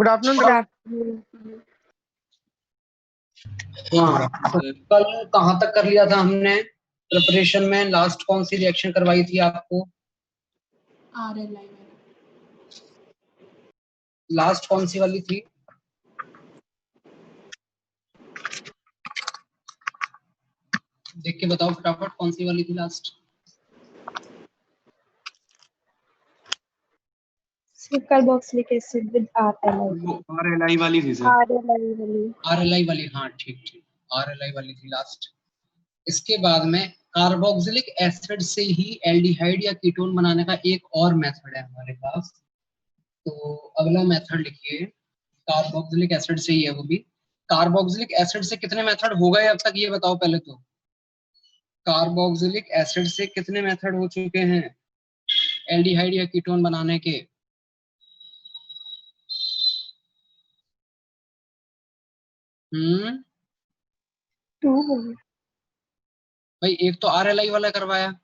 Good afternoon. Good afternoon. हाँ, कल कहाँ तक कर लिया था हमने प्रिपरेशन में? लास्ट कौन सी रिएक्शन करवाई थी आपको? RLI लास्ट कौन सी वाली थी? देख के बताओ फटाफट, कौन सी वाली थी last? Carboxylic acid with RLI। RLI वाली थी सर। RLI वाली, हाँ ठीक ठीक, RLI वाली थी लास्ट। इसके बाद में कार्बोक्सिलिक एसिड से ही एल्डिहाइड या कीटोन बनाने का एक और मेथड है हमारे पास। तो अगला मेथड लिखिए, कार्बोक्सिलिक एसिड से ही है वो भी। कार्बोक्सिलिक एसिड से कितने मेथड हो गए अब तक, ये बताओ पहले तो। कार्बोक्सिलिक एसिड से कितने मेथड हो चुके हैं एल्डिहाइड या कीटोन बनाने के? भाई एक तो RLI वाला करवाया,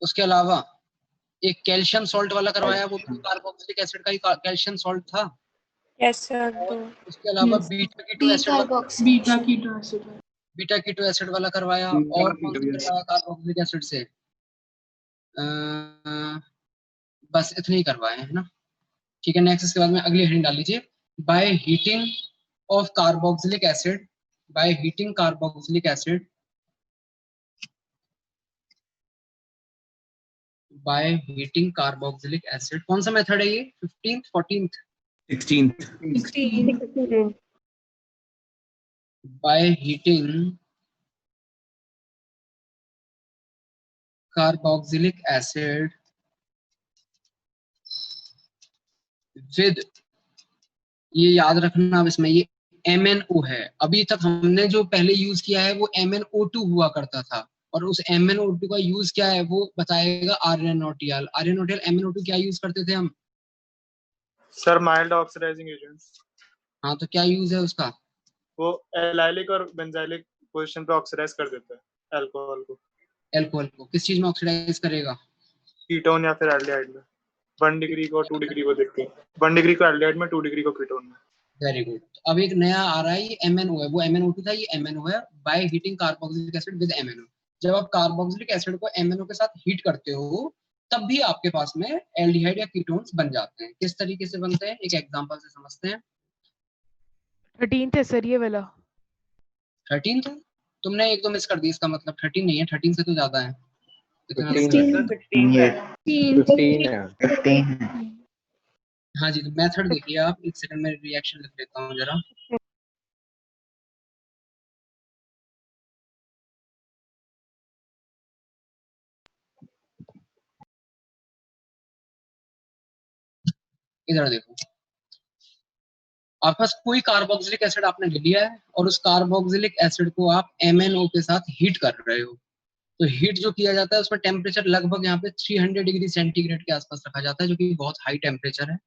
उसके अलावा एक कैल्शियम सॉल्ट वाला करवाया, वो भी कार्बोक्सिलिक एसिड का ही कैल्शियम सॉल्ट था। Yes sir. उसके अलावा बीटा कीटो एसिड वाला करवाया, और कौन सा करवाया कार्बोक्सिलिक एसिड से? बस इतने ही करवाए हैं ना। ठीक है, नेक्स्ट इसके बाद में अगली हेडिंग डाल लीजिए, by heating of carboxylic acid, by heating carboxylic acid, by heating carboxylic acid. कौन सा मेथड है ये? 15th 14th 16th। By heating carboxylic acid with, ये याद रखना अब इसमें ये MnO है। अभी तक हमने जो पहले यूज किया है वो MnO2 हुआ करता था, और उस MnO2 का यूज क्या है वो बताएगा आर्यनोटियल। आर्यनोटियल MnO2 क्या यूज करते थे हम? Sir mild oxidising agent. हाँ, तो क्या यूज है उसका? वो एलाइलिक और बेंजाइलिक पोजीशन पे ऑक्सीडाइज कर देते हैं अल्कोहल को। अल्कोहल को किस चीज में ऑक्सीडाइज करेगा? कीटोन या फिर एल्डिहाइड में। 1 डिग्री को 2 डिग्री को देखते हैं, 1 डिग्री को एल्डिहाइड में, 2 डिग्री को कीटोन में। Very good. तो अब एक नया आ रहा है, ये MnO है, वो MnO2 था, ये MnO है। By heating carboxylic acid with MnO। जब आप कार्बोक्सिलिक एसिड को MnO के साथ हीट करते हो तब भी आपके पास में एल्डिहाइड या कीटोन्स बन जाते हैं। किस तरीके से बनते हैं एक एग्जांपल से समझते हैं। 13 थे सर ये वाला। 13 था? तुमने एक दो मिस कर दी, इसका मतलब 13 नहीं है, 13 से तो ज्यादा है। 15 है। हाँ जी, तो मेथड देखिए आप, एक सेकंड में रिएक्शन लिख लेता हूँ जरा। इधर देखो, आपके पास कोई कार्बोक्सिलिक एसिड आपने ले लिया है और उस कार्बोक्सिलिक एसिड को आप MnO के साथ हीट कर रहे हो। तो हीट जो किया जाता है उसमें टेम्परेचर लगभग यहाँ पे 300 डिग्री सेंटीग्रेड के आसपास रखा जाता है, जो कि बहुत हाई टेम्परेचर है।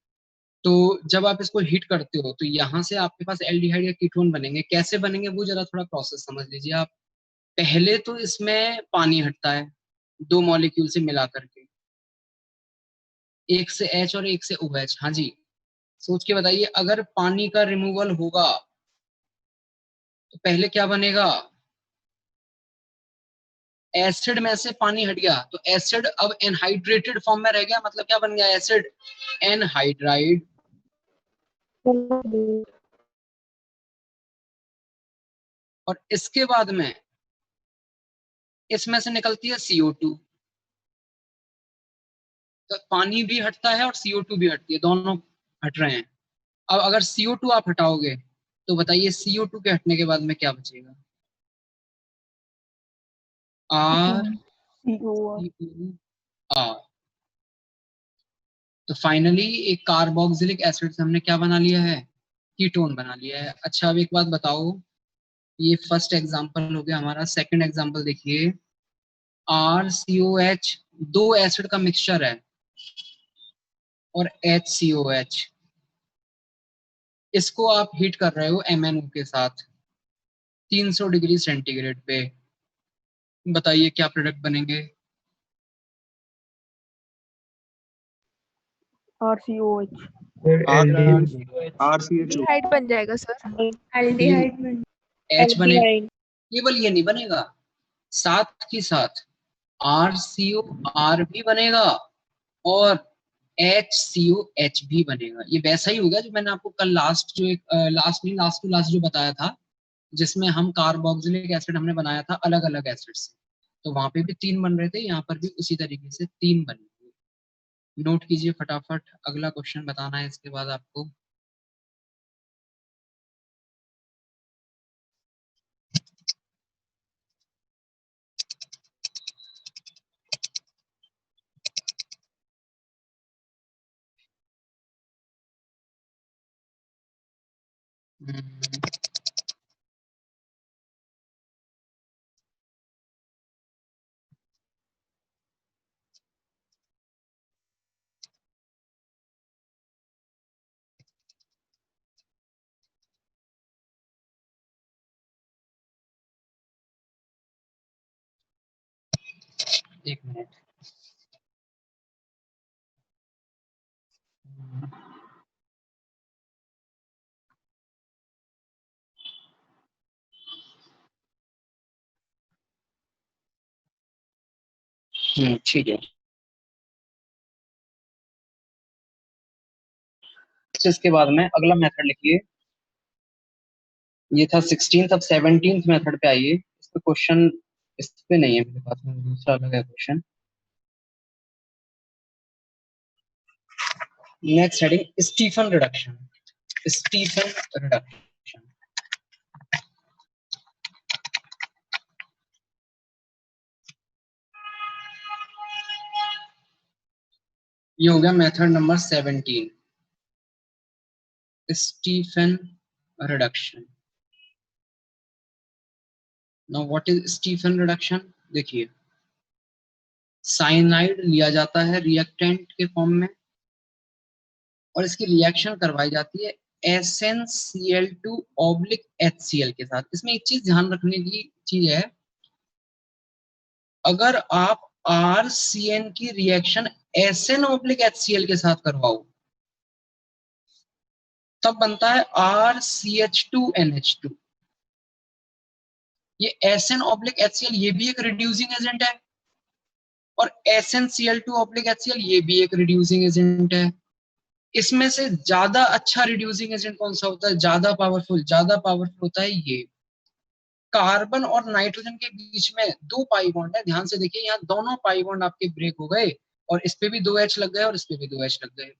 तो जब आप इसको हीट करते हो तो यहाँ से आपके पास एल्डिहाइड या कीटोन बनेंगे। कैसे बनेंगे वो जरा थोड़ा प्रोसेस समझ लीजिए आप। पहले तो इसमें पानी हटता है दो मॉलिक्यूल से मिला करके, एक से H और एक से OH। हाँ जी, सोच के बताइए, अगर पानी का रिमूवल होगा तो पहले क्या बनेगा? एसिड में से पानी हट गया तो एसिड अब एनहाइड्रेटेड फॉर्म में रह गया, मतलब क्या बन गया? Acid anhydride. और इसके बाद में इसमें से निकलती है CO2। तो पानी भी हटता है और CO2 भी हटती है, दोनों हट रहे हैं। अब अगर CO2 आप हटाओगे तो बताइए CO2 के हटने के बाद में क्या बचेगा? R। तो फाइनली एक कार्बोक्सिलिक एसिड से हमने क्या बना लिया है? कीटोन बना लिया है। अच्छा, अब एक बात बताओ, ये फर्स्ट एग्जांपल हो गया हमारा। सेकंड एग्जांपल देखिए, RCOH, दो एसिड का मिक्सचर है, और HCOH, इसको आप हीट कर रहे हो MnO के साथ 300 डिग्री सेंटीग्रेड पे। बताइए क्या प्रोडक्ट बनेंगे? RCOH। RCH हाइड बन जाएगा सर। एल्डिहाइड में H बनेगा, एल्डिहाइड केवल ये नहीं बनेगा, साथ ही साथ RCO R भी बनेगा और HCOH भी बनेगा। ये वैसा ही होगा जो मैंने आपको कल लास्ट टू लास्ट जो बताया था, जिसमें हम कार्बोक्सिलिक एसिड हमने बनाया था अलग अलग एसिड से, तो वहां पे भी 3 बन रहे थे, यहाँ पर भी उसी तरीके से 3 बनेंगे। नोट कीजिए फटाफट, अगला क्वेश्चन बताना है इसके बाद आपको। एक मिनट। ठीक है, इसके बाद में अगला मेथड लिखिए। ये था 16th, अब 17th मेथड पे आइए। इस पे क्वेश्चन इस पे नहीं है मेरे पास में, दूसरा अलग है question. Next heading Stephen reduction. Stephen reduction, ये हो गया method number 17, Stephen reduction. Now what is Stephen reduction? देखिए, साइनाइड लिया जाता है रिएक्टेंट के फॉर्म में और इसकी रिएक्शन करवाई जाती है SnCl2/HCl के साथ। इसमें एक चीज ध्यान रखने की चीज है, अगर आप RCN की रिएक्शन SN/HCl के साथ करवाओ तब बनता है RCH2NH2। ये SN/HCl ये भी एक रिड्यूसिंग एजेंट है और SnCl2/HCl ये भी एक रिड्यूसिंग एजेंट है। इसमें से ज्यादा अच्छा रिड्यूसिंग एजेंट कौन सा होता है? ज्यादा पावरफुल होता है ये। कार्बन और नाइट्रोजन के बीच में 2 पाई बॉन्ड है, ध्यान से देखिए, यहाँ दोनों पाई बॉन्ड आपके ब्रेक हो गए और इस पे भी 2 H लग गए और इस पे भी 2 H लग गए।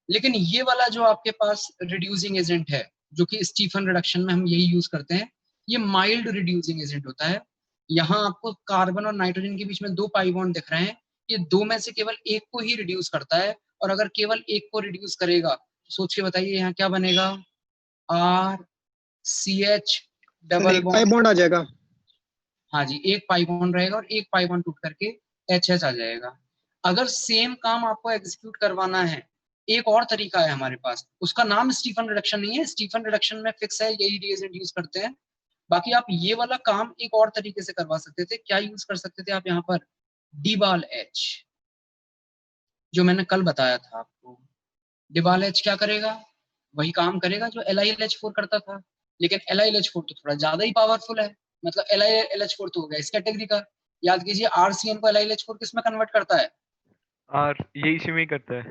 लेकिन ये वाला जो आपके पास रिड्यूसिंग एजेंट है, जो कि स्टीफन रिडक्शन में हम यही यूज करते हैं, ये माइल्ड रिड्यूसिंग एजेंट होता है। यहाँ आपको कार्बन और नाइट्रोजन के बीच में 2 पाई बॉन्ड दिख रहे हैं, ये 2 में से केवल एक को ही रिड्यूस करता है, और अगर केवल एक को रिड्यूस करेगा तो सोच के बताइए यहाँ क्या बनेगा? RCH डबल बॉन्ड, बॉन्ड आ जाएगा। हाँ जी, एक पाई बॉन्ड रहेगा और एक पाई बॉन्ड टूट करके HH आ जाएगा। अगर सेम काम आपको एग्जीक्यूट करवाना है, एक और तरीका है हमारे पास, उसका नाम स्टीफन रिडक्शन नहीं है, स्टीफन रिडक्शन में फिक्स है यही रिएजेंट यूज करते हैं। बाकी आप ये वाला काम एक और तरीके से करवा सकते थे। क्या यूज कर सकते थे आप यहाँ पर? डिबाल H, जो मैंने कल बताया था आपको। डिबाल H क्या करेगा? वही काम करेगा जो LiLH4 करता था, लेकिन LiLH4 तो थोड़ा ज्यादा ही पावरफुल है। मतलब LiLH4 तो हो गया इस कैटेगरी का। याद कीजिए, RCN को LiLH4 किस में कन्वर्ट करता है? ये इसी में ही करता है।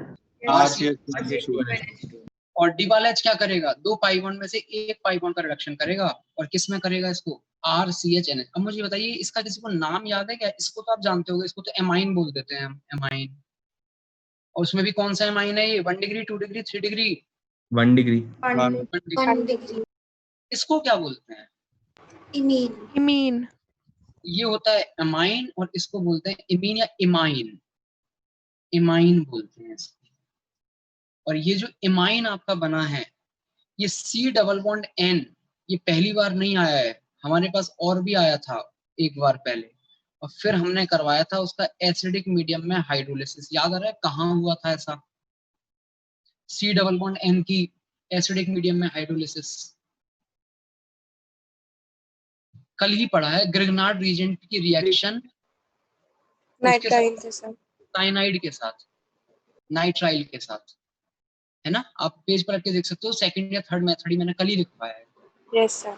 और डिबाल H क्या करेगा? 2 पाई बॉन्ड में से एक पाई बॉन्ड का रिडक्शन करेगा और किस में करेगा इसको? RCHNH। अब मुझे बताइए, इसका किसी को नाम याद है क्या? इसको तो आप जानते होंगे, इसको तो एमाइन बोल देते हैं हम, एमाइन। और उसमें भी कौन सा एमाइन है ये? 1 degree, 2 degree, 3 degree? 1 degree. 1 degree इसको क्या बोलते हैं? Imine imine. ये होता है एमाइन और इसको बोलते हैं इमीन या इमाइन। इमाइन बोलते हैं इसको। और ये जो इमाइन आपका बना है, ये C डबल बॉन्ड N, ये पहली बार नहीं आया है, हमारे पास और भी आया था एक बार पहले, और फिर हमने करवाया था उसका एसिडिक मीडियम में हाइड्रोलिसिस। याद आ रहा है कहाँ हुआ था ऐसा? C डबल बॉन्ड N की एसिडिक मीडियम में हाइड्रोलिसिस कल ही पढ़ा है। ग्रिग्नार्ड रीजेंट की रिएक्शन नाइट्राइल के साथ, साइनाइड के साथ, नाइट्राइल के साथ, है ना, आप पेज पर रख के देख सकते हो, सेकंड या थर्ड मेथड ही मैंने कल ही लिखवाया है। Yes sir.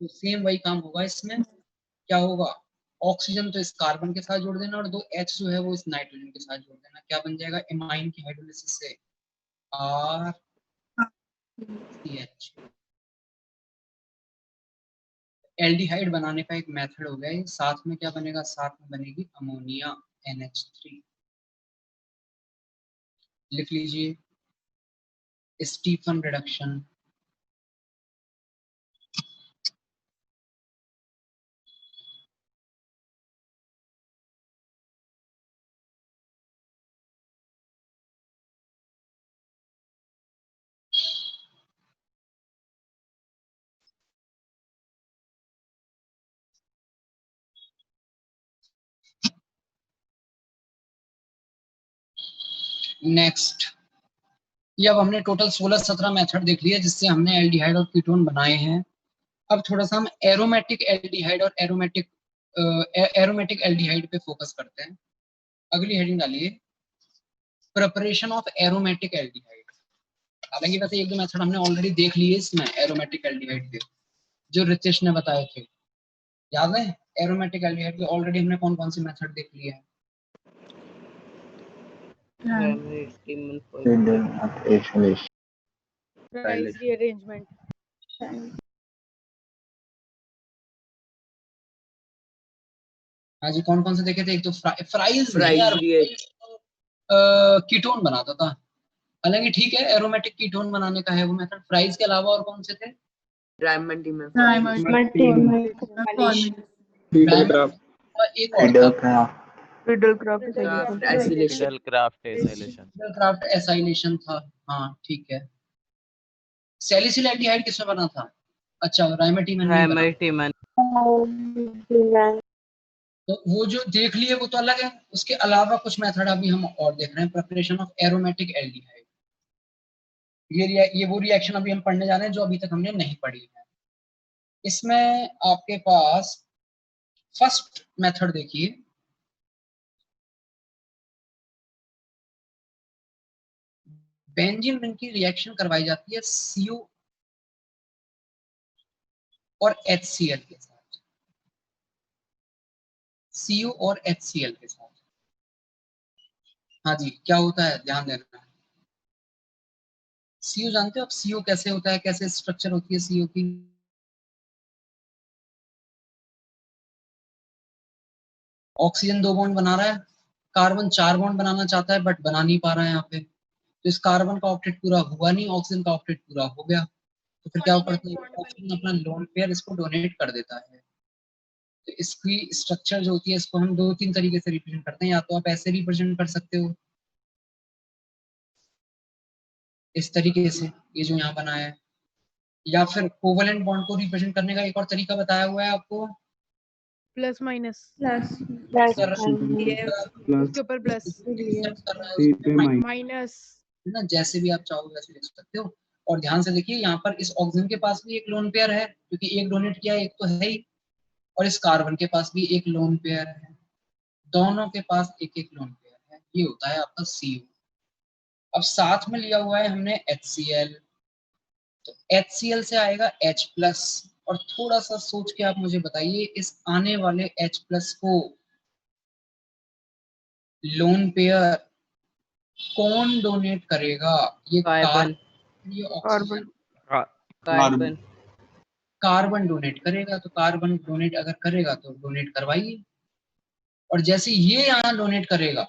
तो सेम वही काम होगा इसमें। क्या होगा, ऑक्सीजन तो इस कार्बन के साथ जोड़ देना और 2 H जो है वो इस नाइट्रोजन के साथ जोड़ देना। क्या बन जाएगा, एमाइन की हाइड्रोलिसिस से RCH। एल्डिहाइड बनाने का एक मेथड हो गया ये। साथ में क्या बनेगा, साथ में बनेगी अमोनिया NH3। लिख लीजिए स्टीफन रिडक्शन। नेक्स्ट, ये अब हमने टोटल 16-17 मेथड देख लिया जिससे हमने एल्डिहाइड और कीटोन बनाए हैं। अब थोड़ा सा हम एरोमेटिक एल्डिहाइड और एरोमेटिक एल्डिहाइड पे फोकस करते हैं। अगली हेडिंग डालिए, प्रिपरेशन ऑफ एरोमेटिक एल्डिहाइड। हालांकि वैसे एक दो मेथड हमने ऑलरेडी देख लिए इसमें एरोमेटिक एल्डिहाइड के, जो रितेश ने बताए थे, याद है? एरोमेटिक एल्डिहाइड के ऑलरेडी हमने कौन कौन से मेथड देख लिए हैं? Price rearrangement. हाँ जी, कौन कौन से देखे थे? एक तो फ्राइज कीटोन बनाता था। हालांकि ठीक है, एरोमेटिक कीटोन बनाने का है वो मेथड। फ्राइज के अलावा और कौन से थे? एक और था, क्राफ्ट एसाइलेशन था। हाँ ठीक है। सैलिसिल एल्डिहाइड किसमें बना था? अच्छा, राइमेटिमन में बना। तो वो जो देख लिए वो तो अलग है, उसके अलावा कुछ मेथड अभी हम और देख रहे हैं। प्रिपरेशन ऑफ एरोमेटिक एल्डिहाइड, ये वो रिएक्शन अभी हम पढ़ने जा रहे हैं जो अभी तक हमने नहीं पढ़ी है। इसमें आपके पास फर्स्ट मेथड देखिए, बेंजीन रिंग की रिएक्शन करवाई जाती है CO और HCl के साथ। CO और HCl के साथ। हाँ जी, क्या होता है, ध्यान देना। CO जानते हो आप? CO कैसे होता है, कैसे स्ट्रक्चर होती है CO की? ऑक्सीजन 2 बॉन्ड बना रहा है, कार्बन 4 बॉन्ड बनाना चाहता है बट बना नहीं पा रहा है यहाँ पे। तो इस कार्बन का ऑक्टेट पूरा हुआ नहीं, ऑक्सीजन का ऑक्टेट पूरा हो गया। तो फिर क्या करता है, ऑक्सीजन अपना लोन पेयर इसको डोनेट कर देता है। तो इसकी स्ट्रक्चर जो होती है इसको हम 2-3 तरीके से रिप्रेजेंट करते हैं। या तो आप ऐसे रिप्रेजेंट कर सकते हो, इस तरीके से, ये जो यहाँ बनाया है, या फिर कोवेलेंट बॉन्ड को रिप्रेजेंट करने का एक और तरीका बताया हुआ है आपको, प्लस माइनस, उसके उसके ऊपर प्लस माइनस, है ना, जैसे भी आप चाहो वैसे लिख सकते हो। और ध्यान से देखिए, यहाँ पर इस ऑक्सीजन के पास भी एक लोन पेयर है क्योंकि एक डोनेट किया, एक तो है ही, और इस कार्बन के पास भी एक लोन पेयर है। दोनों के पास एक एक लोन पेयर है। ये होता है आपका CO। अब साथ में लिया हुआ है हमने HCl, तो HCl से आएगा H+। और थोड़ा सा सोच के आप मुझे बताइए, इस आने वाले H+ को लोन पेयर कौन डोनेट करेगा? ये कार्बन, ये ऑक्सीजन, कार्बन डोनेट करेगा। तो कार्बन डोनेट अगर करेगा तो डोनेट करवाइए, और जैसे ये यहाँ डोनेट करेगा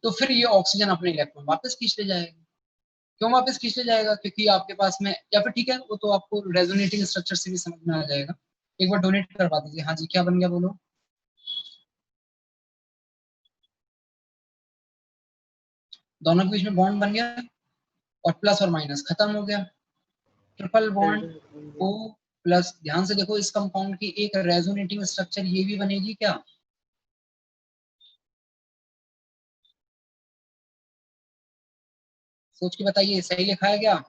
तो फिर ये ऑक्सीजन अपने इलेक्ट्रॉन वापस खींच ले जाएगा। क्यों वापस खींच ले जाएगा? क्योंकि आपके पास में, या फिर ठीक है वो तो आपको रेजोनेटिंग स्ट्रक्चर से भी समझ में आ जाएगा। एक बार डोनेट करवा दीजिए। हाँ जी, क्या बन गया बोलो? दोनों के बीच में बॉन्ड बन गया और प्लस और माइनस खत्म हो गया। Triple bond O+। ध्यान से देखो, इस कंपाउंड की एक रेजोनेटिंग स्ट्रक्चर ये भी बनेगी क्या? सोच के बताइए, सही लिखा है क्या?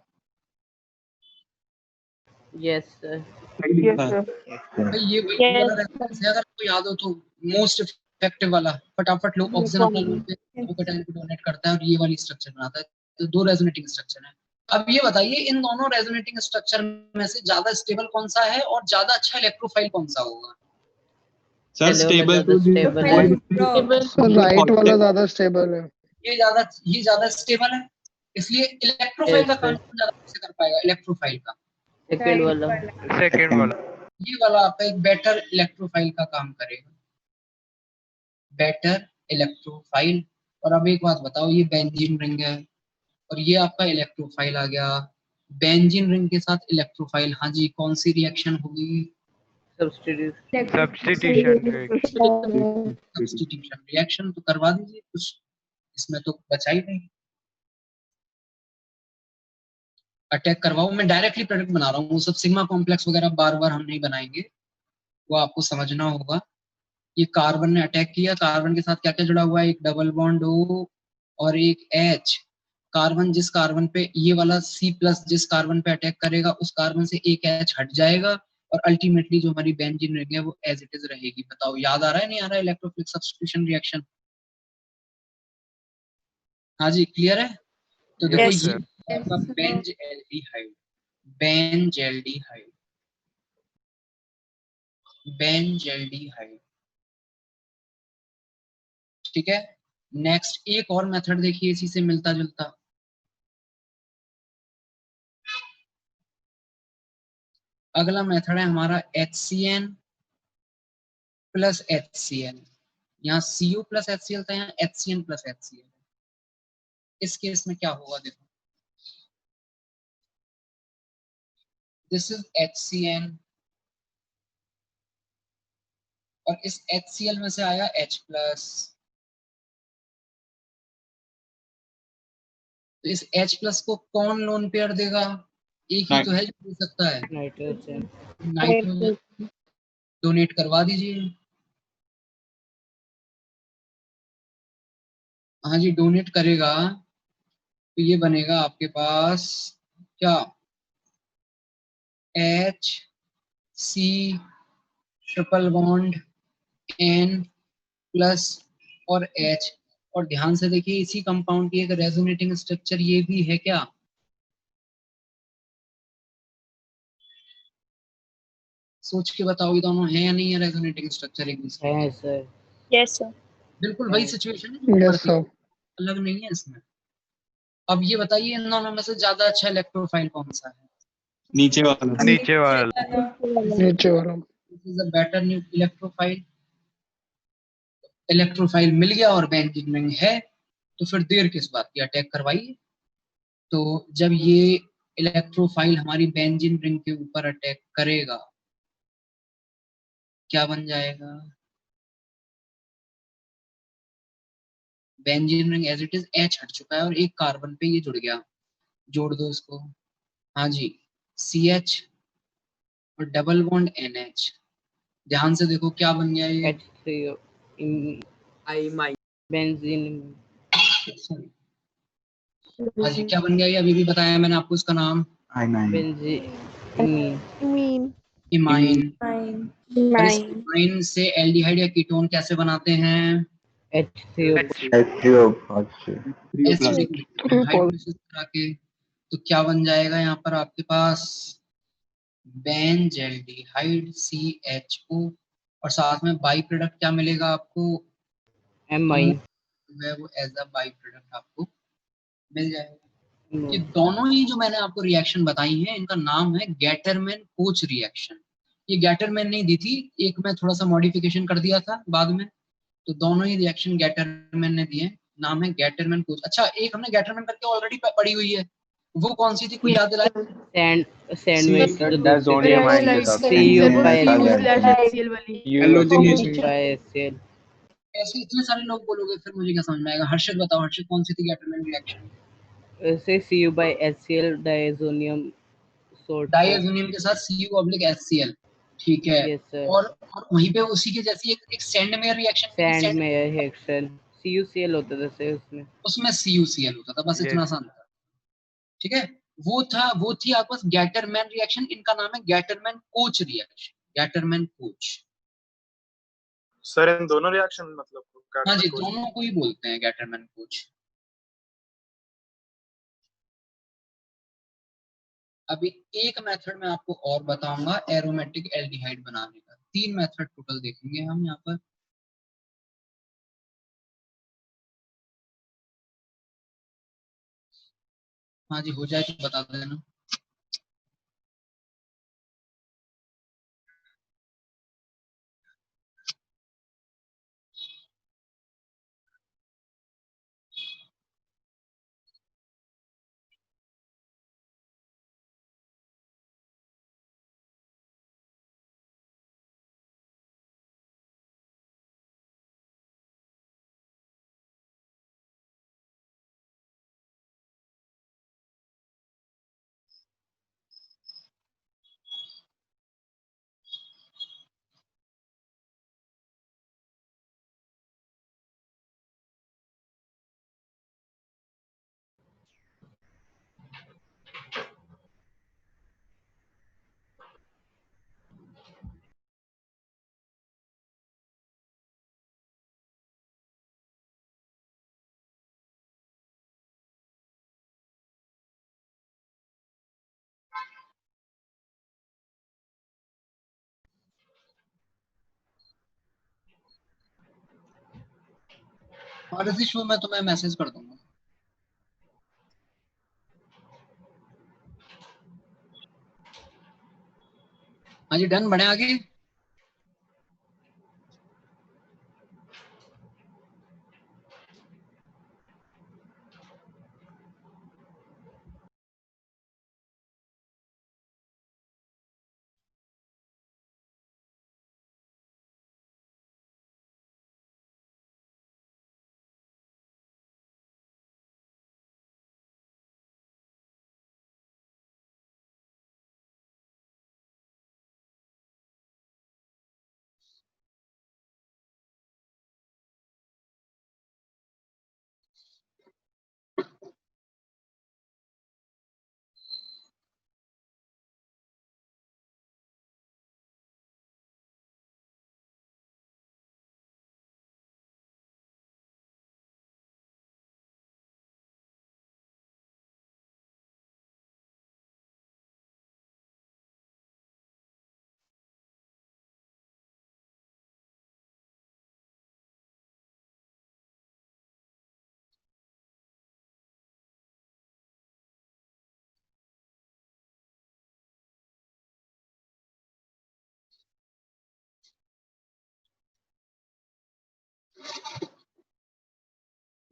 Yes sir. भाई ये वही वाला रेफरेंस है, अगर आपको याद हो तो, मोस्ट इफेक्टिव वाला। फटाफट लोग ऑक्सीजन अपना लोन पे टाइम को डोनेट करता है और ये वाली स्ट्रक्चर बनाता है। तो 2 रेजोनेटिंग स्ट्रक्चर है। अब ये बताइए इन दोनों रेजोनेटिंग स्ट्रक्चर में से ज्यादा स्टेबल कौन सा है और ज्यादा अच्छा इलेक्ट्रोफाइल कौन सा होगा? सर स्टेबल तो स्टेबल सर राइट वाला ज्यादा स्टेबल है। ये ज्यादा स्टेबल है, इसलिए इलेक्ट्रोफाइल का काम कौन ज्यादा अच्छे से कर पाएगा? इलेक्ट्रोफाइल का सेकंड वाला सेकंड वाला ये वाला आपका एक बेटर इलेक्ट्रोफाइल का काम करेगा, बेटर इलेक्ट्रोफाइल। और अब एक बात बताओ, ये बेंजीन रिंग है और ये आपका इलेक्ट्रोफाइल आ गया, बेंजीन रिंग के साथ इलेक्ट्रोफाइल, हाँ जी कौन सी रिएक्शन होगी? Substitution substitution reaction. तो करवा दीजिए, कुछ इसमें तो बचा ही नहीं। अटैक करवाओ, मैं डायरेक्टली प्रोडक्ट बना रहा हूँ, वो सब सिग्मा कॉम्प्लेक्स वगैरह बार बार हम नहीं बनाएंगे, वो आपको समझना होगा। ये कार्बन ने अटैक किया, कार्बन के साथ क्या क्या जुड़ा हुआ है? एक डबल बॉन्ड O और एक H। कार्बन जिस कार्बन पे ये वाला C+ जिस कार्बन पे अटैक करेगा उस कार्बन से एक H हट जाएगा और अल्टीमेटली जो हमारी बेंजीन रिंग है वो एज इट इज रहेगी। बताओ याद आ रहा है नहीं आ रहा है इलेक्ट्रोफिलिक सब्स्टिट्यूशन रिएक्शन? हाँ जी क्लियर है? तो देखो Yes, ये sir. आपका बेंजल्डिहाइड, बेंजल्डिहाइड, बेंजल्डिहाइड, ठीक है। नेक्स्ट एक और मेथड देखिए इसी से मिलता जुलता, अगला मेथड है हमारा HCN प्लस HCl। यहाँ Cu प्लस HCl था, यहाँ HCN प्लस HCl। इस केस में क्या होगा देखो, दिस इज HCN और इस HCl में से आया H+। तो इस H+ को कौन लोन पेयर देगा? एक ही तो है जो दे सकता है, नाइट्रोजन। डोनेट करवा दीजिए, हाँ जी डोनेट करेगा तो ये बनेगा आपके पास क्या? HC triple bond N plus और H। और ध्यान से देखिए इसी कंपाउंड की एक रेजोनेटिंग स्ट्रक्चर ये भी है क्या? सोच के बताओ ये दोनों है या नहीं है रेजोनेटिंग स्ट्रक्चर एक दूसरे के? Sir yes sir. बिल्कुल वही सिचुएशन है जो ऊपर यस थी, सर। अलग नहीं है इसमें। अब ये बताइए इन दोनों में से ज्यादा अच्छा इलेक्ट्रोफाइल कौन सा है? नीचे वाला। नीचे वाला नीचे वाला। This is a better new electrophile. Electrophile मिल गया और बेंजीन रिंग है, तो फिर देर किस बात की, अटैक करवाइए। तो जब ये इलेक्ट्रोफाइल हमारी बेंजीन रिंग के ऊपर अटैक करेगा क्या बन जाएगा? Benzene ring as it is H हट चुका है और एक कार्बन पे ये जुड़ गया, जोड़ दो इसको, हाँ जी CH और डबल बॉन्ड NH। ध्यान से देखो क्या बन गया ये? बेंजीन हाँ जी क्या बन गया ये? अभी भी बताया मैंने आपको इसका नाम, इमाइन। और इस इमाइन से एल्डिहाइड या कीटोन कैसे बनाते हैं? हाइड्रोलिसिस करा के। तो क्या बन जाएगा यहाँ पर आपके पास? बेंजल्डिहाइड CHO और साथ में बाई प्रोडक्ट क्या मिलेगा आपको? एमाइन वो एज अ बाई प्रोडक्ट आपको मिल जाएगा। ये दोनों ही जो मैंने आपको रिएक्शन बताई हैं इनका नाम है गैटरमैन कोच रिएक्शन। ये गैटरमैन नहीं दी थी, एक में थोड़ा सा मॉडिफिकेशन कर दिया था बाद में, तो दोनों ही रिएक्शन गैटरमैन ने दिए, नाम है गैटरमैन कोच। अच्छा एक हमने गैटरमैन करके ऑलरेडी पड़ी हुई है, वो कौन सी थी कोई याद दिलाए? ऐसे इतने सारे लोग बोलोगे फिर मुझे क्या समझ में आएगा? हर्षित बताओ, हर्षित कौन सी थी गैटरमैन रिएक्शन? डाइएथोनियम के साथ Cu/HCl, ठीक है। और वहीं पे उसी के जैसी एक सैंडमेयर रिएक्शन, उसमें CuCl होता था, बस इतना सा अंतर, ठीक है। वो थी आपके पास गैटरमैन रिएक्शन, इनका नाम है Gattermann Koch reaction, Gattermann Koch. Sir इन दोनों रिएक्शन मतलब हाँ जी दोनों को ही बोलते हैं गैटरमैन कोच। अभी एक मेथड मैं आपको और बताऊंगा एरोमेटिक एल्डिहाइड बनाने का। 3 मेथड टोटल देखेंगे हम यहाँ पर। हाँ जी, हो जाए तो बता देना। और इसी शो में तुम्हें मैसेज कर दूंगा। हाँ जी, डन, बढ़े आगे।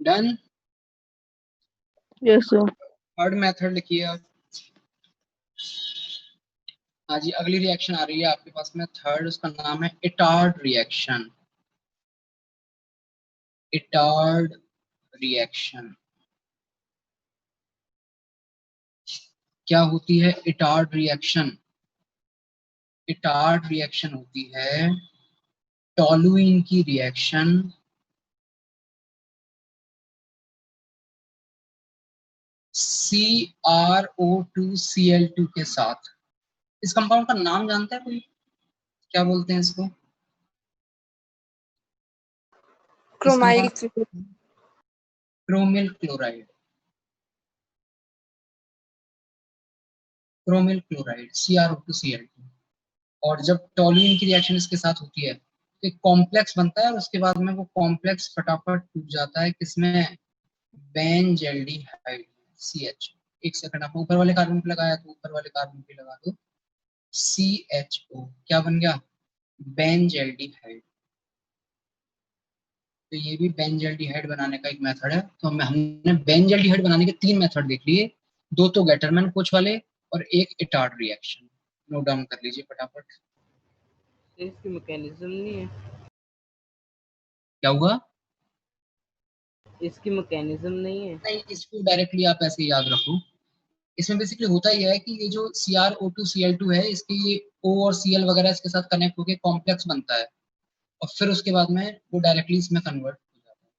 Done. Yes sir. Third method लिखिए आप। हाँ जी, अगली रिएक्शन आ रही है आपके पास में थर्ड, उसका नाम है इटार्ड रिएक्शन। इटार्ड रिएक्शन क्या होती है? इटार्ड रिएक्शन, इटार्ड रिएक्शन होती है टॉलुइन की रिएक्शन CrO2Cl2 के साथ। इस कंपाउंड का नाम जानता है कोई? क्या बोलते हैं इसको? इस compound chromyl chromyl chloride, chromyl chloride CrO2Cl2। और जब टॉलुइन की रिएक्शन इसके साथ होती है तो एक कॉम्प्लेक्स बनता है और उसके बाद में वो कॉम्प्लेक्स फटाफट टूट जाता है किसमें? Benzaldehyde CH। एक सेकंड, आप ऊपर वाले कार्बन पे लगाया तो ऊपर वाले कार्बन पे लगा दो CHO। क्या बन गया? बेंजल्डिहाइड। तो ये भी बेंजल्डिहाइड बनाने का एक मेथड है। तो हमने बेंजल्डिहाइड बनाने के 3 मेथड देख लिए, 2 तो गेटरमैन कोच वाले और एक इटार्ड रिएक्शन। नोट डाउन कर लीजिए फटाफट। इसकी मैकेनिज्म नहीं है। क्या हुआ? इसकी मैकेनिज्म नहीं है। नहीं, इसको डायरेक्टली आप ऐसे ही याद रखो। इसमें बेसिकली होता ही है कि ये जो CrO2Cl2 है, इसके ये O और Cl वगैरह इसके साथ कनेक्ट होकर कॉम्प्लेक्स बनता है और फिर उसके बाद में वो डायरेक्टली इसमें कन्वर्ट हो जाता है।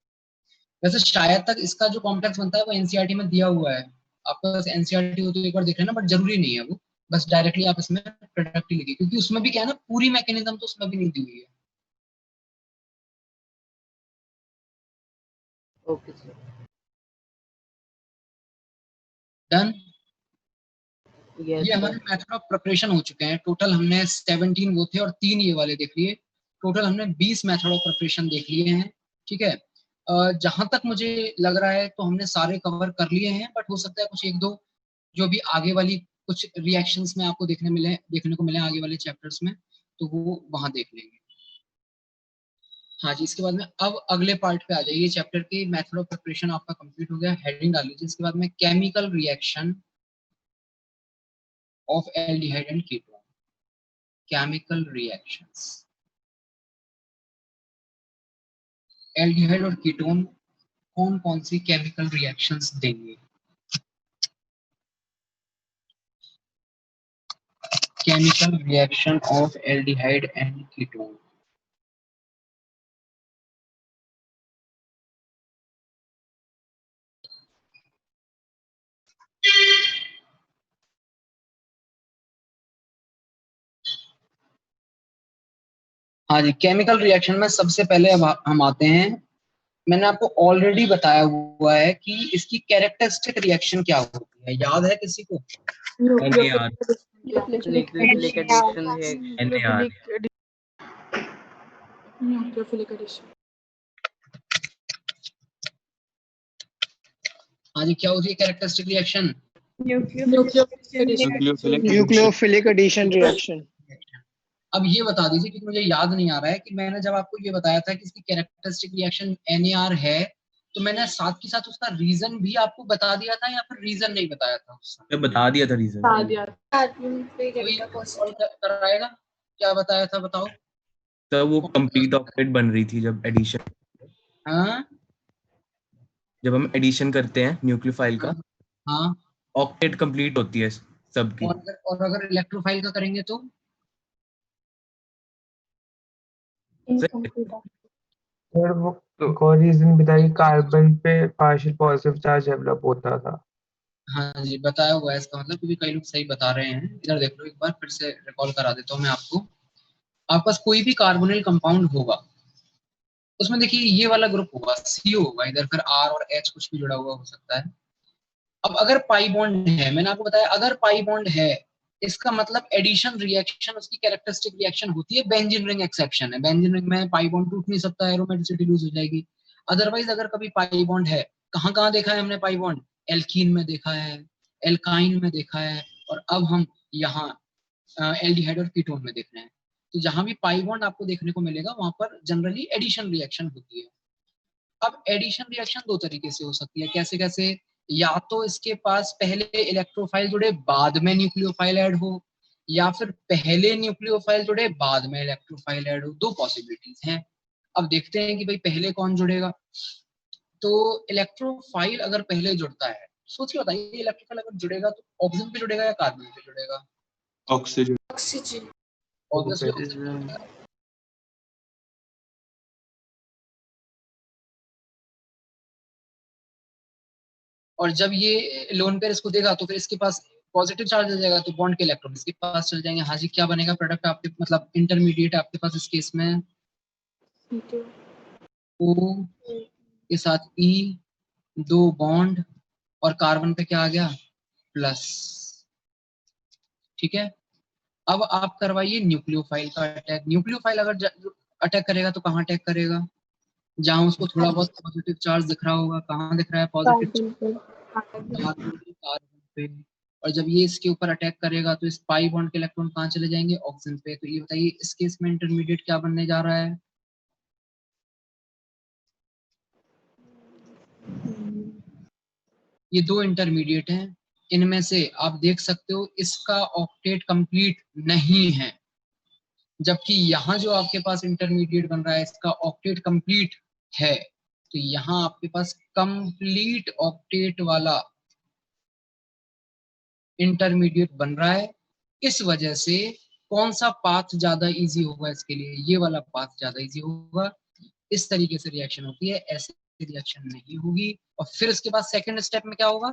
वैसे शायद तक इसका जो कॉम्प्लेक्स बनता है वो एनसीईआरटी में दिया हुआ है। आपका बस एनसीईआरटी हो तो एक बार देख लेना, बट जरूरी नहीं है वो। बस डायरेक्टली आप इसमें प्रोडक्ट ही लिखिए, क्योंकि उसमें भी क्या है ना, पूरी मैकेनिज्म तो उसमें भी नहीं दी हुई है। Okay sir. डन। यस ये हमारे मेथड ऑफ प्रिपरेशन हो चुके हैं। टोटल हमने 17 वो थे और 3 ये वाले देख लिए। टोटल हमने 20 मेथड ऑफ प्रिपरेशन देख लिए हैं। ठीक है, जहां तक मुझे लग रहा है तो हमने सारे कवर कर लिए हैं, बट हो सकता है कुछ एक दो जो भी आगे वाली कुछ रिएक्शंस में आपको देखने को मिले आगे वाले चैप्टर्स में, तो वो वहां देख लेंगे। हाँ जी, इसके बाद में अब अगले पार्ट पे आ जाइए। चैप्टर के मेथड ऑफ प्रिपरेशन आपका कंप्लीट हो गया, हेडिंग डाल लीजिए। इसके बाद में chemical reaction of aldehyde and ketone, chemical reactions. Aldehyde और कीटोन कौन कौन सी केमिकल रिएक्शंस देंगे? Chemical reaction of aldehyde and ketone. हाँ जी, केमिकल रिएक्शन में सबसे पहले अब हम आते हैं। मैंने आपको ऑलरेडी बताया हुआ है कि इसकी कैरेक्टरिस्टिक रिएक्शन क्या होती है, याद है किसी को? NAR न्यूक्लियोफिलिक एडिशन है। NAR nucleophilic addition. हाँ जी, क्या होती है characteristic reaction? Nucleophilic addition reaction. अब ये बता दीजिए, क्योंकि मुझे याद नहीं आ रहा है कि मैंने जब आपको ये बताया था कि इसकी कैरेक्टरिस्टिक रिएक्शन NAR है, तो मैंने साथ के साथ उसका रीजन भी आपको बता दिया था या फिर रीजन नहीं बताया था उस समय? मैं बता दिया था रीजन। कार्बन पे कोई डेल्टा कॉल पॉजिटिव। कराएगा? क्या बताया था बताओ? तब वो कंप्लीट ऑक्टेट बन रही थी जब एडिशन, हाँ जब हम एडिशन करते हैं न्यूक्लियोफाइल का, हाँ, ऑक्टेट कंप्लीट होती है सबकी। और अगर इलेक्ट्रोफाइल का करेंगे तो? सर वो एक और रीजन बताइए, कार्बन पे पार्शियल पॉजिटिव चार्ज डेवलप होता था। हाँ जी, बताया हुआ है इसका मतलब, क्योंकि कई लोग सही बता रहे हैं। इधर देख लो एक बार, फिर से रिकॉल करा देता हूँ मैं आपको। आपके पास कोई भी कार्बोनिल कंपाउंड होगा, उसमें देखिए ये वाला ग्रुप होगा, CO होगा, इधर फिर R और H कुछ भी जुड़ा हुआ हो सकता है। अब अगर पाई बॉन्ड है, मैंने आपको बताया अगर पाई बॉन्ड है, इसका मतलब एडिशन रिएक्शन उसकी कैरेक्टरिस्टिक रिएक्शन होती है। बेंजीन रिंग एक्सेप्शन है, बेंजीन रिंग में पाई बॉन्ड टूट नहीं सकता, एरोमेटिसिटी लूज हो जाएगी। अदरवाइज अगर कभी पाई बॉन्ड है, कहाँ कहाँ देखा है हमने पाई बॉन्ड? एल्कीन में देखा है, एल्काइन में देखा है, और अब हम यहाँ एल्डिहाइड और कीटोन में देख रहे हैं। तो जहां भी पाई बॉन्ड आपको देखने को मिलेगा वहां पर जनरली एडिशन रिएक्शन होती है। अब एडिशन रिएक्शन दो तरीके से हो सकती है। कैसे कैसे? या तो इसके पास पहले इलेक्ट्रोफाइल जुड़े बाद में न्यूक्लियोफाइल ऐड हो, या फिर पहले न्यूक्लियोफाइल जुड़े बाद में इलेक्ट्रोफाइल ऐड हो। दो पॉसिबिलिटीज हैं। अब देखते हैं कि भाई पहले कौन जुड़ेगा। तो इलेक्ट्रोफाइल अगर पहले जुड़ता है, सोच के बताइए, इलेक्ट्रोफाइल अगर जुड़ेगा तो ऑक्सीजन पे जुड़ेगा या कार्बन पे जुड़ेगा? ऑक्सीजन। ऑक्सीजन। ऑब्वियसली। और जब ये लोन पेयर इसको देगा तो फिर इसके पास पॉजिटिव चार्ज आ जाएगा, तो बॉन्ड के इलेक्ट्रॉन इसके पास चल जाएंगे। हाँ जी, क्या बनेगा प्रोडक्ट आपके, मतलब इंटरमीडिएट आपके पास इस केस में? O के साथ E, 2 बॉन्ड, और कार्बन पे क्या आ गया? प्लस। ठीक है, अब आप करवाइए न्यूक्लियोफाइल का अटैक। न्यूक्लियोफाइल अगर अटैक करेगा तो कहाँ अटैक करेगा? जहां उसको थोड़ा बहुत पॉजिटिव चार्ज दिख रहा होगा। कहाँ दिख रहा है पॉजिटिव? कार्बन पे। और जब ये इसके ऊपर अटैक करेगा तो इस पाई बॉन्ड के इलेक्ट्रॉन कहाँ चले जाएंगे? ऑक्सीजन पे। तो ये बताइए इस केस में इंटरमीडिएट क्या बनने जा रहा है? ये दो इंटरमीडिएट हैं, इनमें से आप देख सकते हो इसका ऑक्टेट कंप्लीट नहीं है, जबकि यहाँ जो आपके पास इंटरमीडिएट बन रहा है इसका ऑक्टेट कंप्लीट है। तो यहाँ आपके पास कंप्लीट ऑक्टेट वाला इंटरमीडिएट बन रहा है। इस वजह से कौन सा पाथ ज्यादा इजी होगा इसके लिए? ये वाला पाथ ज्यादा इजी होगा। इस तरीके से रिएक्शन होती है, ऐसे रिएक्शन नहीं होगी। और फिर इसके बाद सेकंड स्टेप में क्या होगा?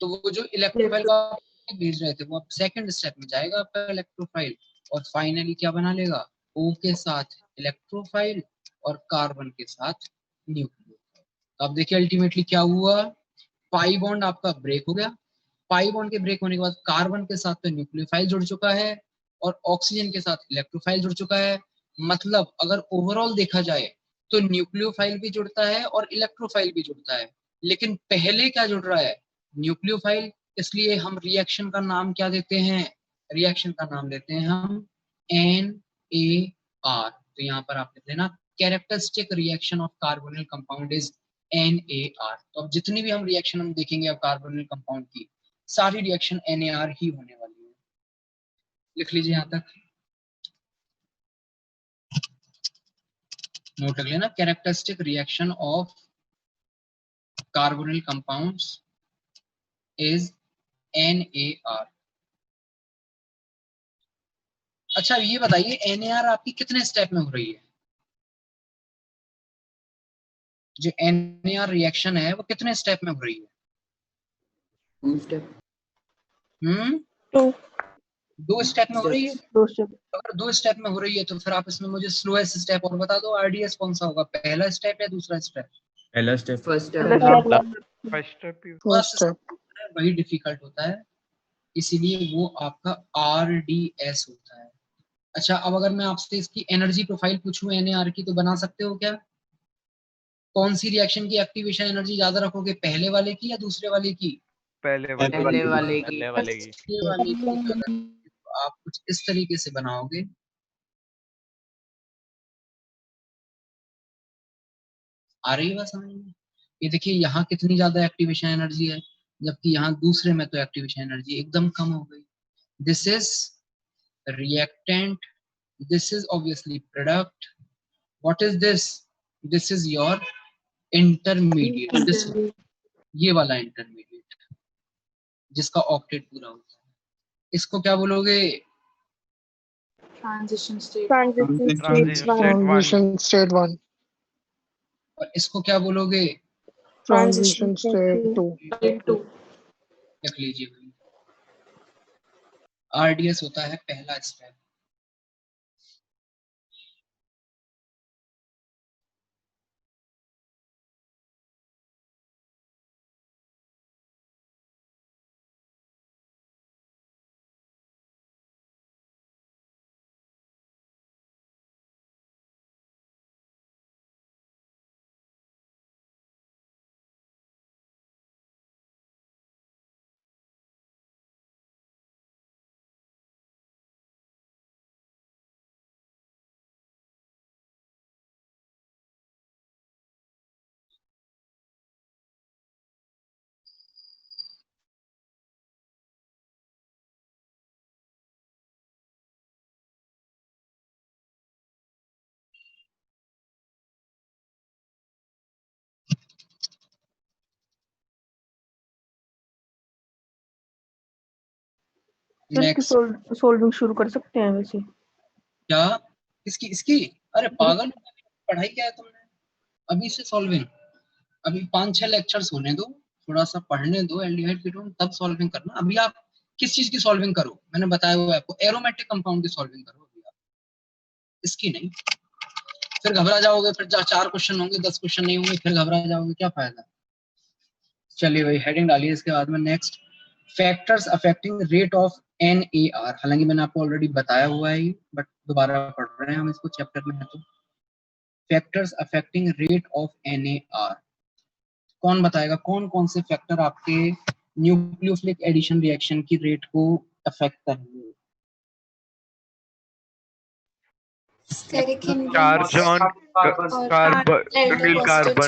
तो वो जो इलेक्ट्रोफाइल का भेज रहे थे वो अब सेकंड स्टेप में जाएगा आपका इलेक्ट्रोफाइल, और फाइनली क्या बना लेगा? O के साथ इलेक्ट्रोफाइल और कार्बन के साथ न्यूक्लियोफाइल। अब देखिए अल्टीमेटली क्या हुआ? पाई बॉन्ड आपका ब्रेक हो गया, पाई बॉन्ड के ब्रेक होने के बाद कार्बन के साथ तो न्यूक्लियोफाइल जुड़ चुका है और ऑक्सीजन के साथ इलेक्ट्रोफाइल जुड़ चुका है। मतलब अगर ओवरऑल देखा जाए तो न्यूक्लियोफाइल भी जुड़ता है और इलेक्ट्रोफाइल भी जुड़ता है, लेकिन पहले क्या जुड़ रहा है? न्यूक्लियोफाइल। इसलिए हम रिएक्शन का नाम क्या देते हैं? रिएक्शन का नाम देते हैं हम NAR। तो यहाँ पर आप लिख लेना characteristic reaction of carbonyl compound is NAR। तो अब जितनी भी हम रिएक्शन हम देखेंगे अब कार्बोनिल कंपाउंड की, सारी रिएक्शन NAR ही होने वाली है। लिख लीजिए यहाँ तक, नोट कर लेना, characteristic reaction of carbonyl compounds is NAR। अच्छा ये बताइए NAR आपकी कितने स्टेप में हो रही है? जो NAR रिएक्शन है वो कितने स्टेप में हो रही है? 2 स्टेप। 2 स्टेप में हो रही है। 2 स्टेप। अगर 2 स्टेप में हो रही है तो फिर आप इसमें मुझे स्लोएस्ट स्टेप और बता दो, RDS कौन सा होगा, पहला स्टेप या दूसरा स्टेप? पहला step. First step. First step ही First step. वही डिफिकल्ट होता है, इसीलिए वो आपका RDS होता है। अच्छा अब अगर मैं आपसे इसकी एनर्जी प्रोफाइल पूछूं NAR की, तो बना सकते हो क्या? कौन सी रिएक्शन की एक्टिवेशन एनर्जी ज्यादा रखोगे, पहले वाले की या दूसरे वाले की? पहले वाले की। पहले वाले की। अगर आप कुछ इस तरीके से बनाओगे, आ रही है बात समझ में? ये देखिए यहाँ कितनी ज्यादा एक्टिवेशन एनर्जी है, जबकि यहाँ दूसरे में तो एक्टिवेशन एनर्जी एकदम कम हो गई। This is reactant, this is obviously product, what is this? This is your intermediate, ये वाला इंटरमीडिएट जिसका ऑक्टेट पूरा होता है, इसको क्या बोलोगे? Transition state. Transition state 1. और इसको क्या बोलोगे? Transition state 2. State 2. लिख लीजिए भाई, RDS होता है पहला स्टेप। सोल्विंग शुरू कर सकते हैं वैसे। क्या? इसकी इसकी अरे पागल, पढ़ाई क्या है तुमने? अभी से सॉल्विंग? अभी 5-6 लेक्चर्स होने दो, थोड़ा सा पढ़ने दो एल्डिहाइड कीटोन, तब सॉल्विंग करना। अभी आप किस चीज की सॉल्विंग करो? मैंने बताया हुआ है आपको, एरोमेटिक कंपाउंड की सॉल्विंग करो अभी आप, इसकी नहीं। फिर घबरा जाओगे, फिर 4 क्वेश्चन होंगे, 10 क्वेश्चन नहीं होंगे, फिर घबरा जाओगे, क्या फायदा? चलिए भाई हेडिंग डालिए इसके बाद में। Next, factors affecting rate of NAR। हालांकि मैंने आपको ऑलरेडी बताया हुआ है ये, बट दोबारा पढ़ रहे हैं हम इसको, चैप्टर में है तो। Factors affecting rate of NAR, कौन बताएगा कौन कौन से फैक्टर आपके न्यूक्लियोफिलिक एडिशन रिएक्शन की रेट को अफेक्ट करेंगे? Steric charge on carbonyl carbon.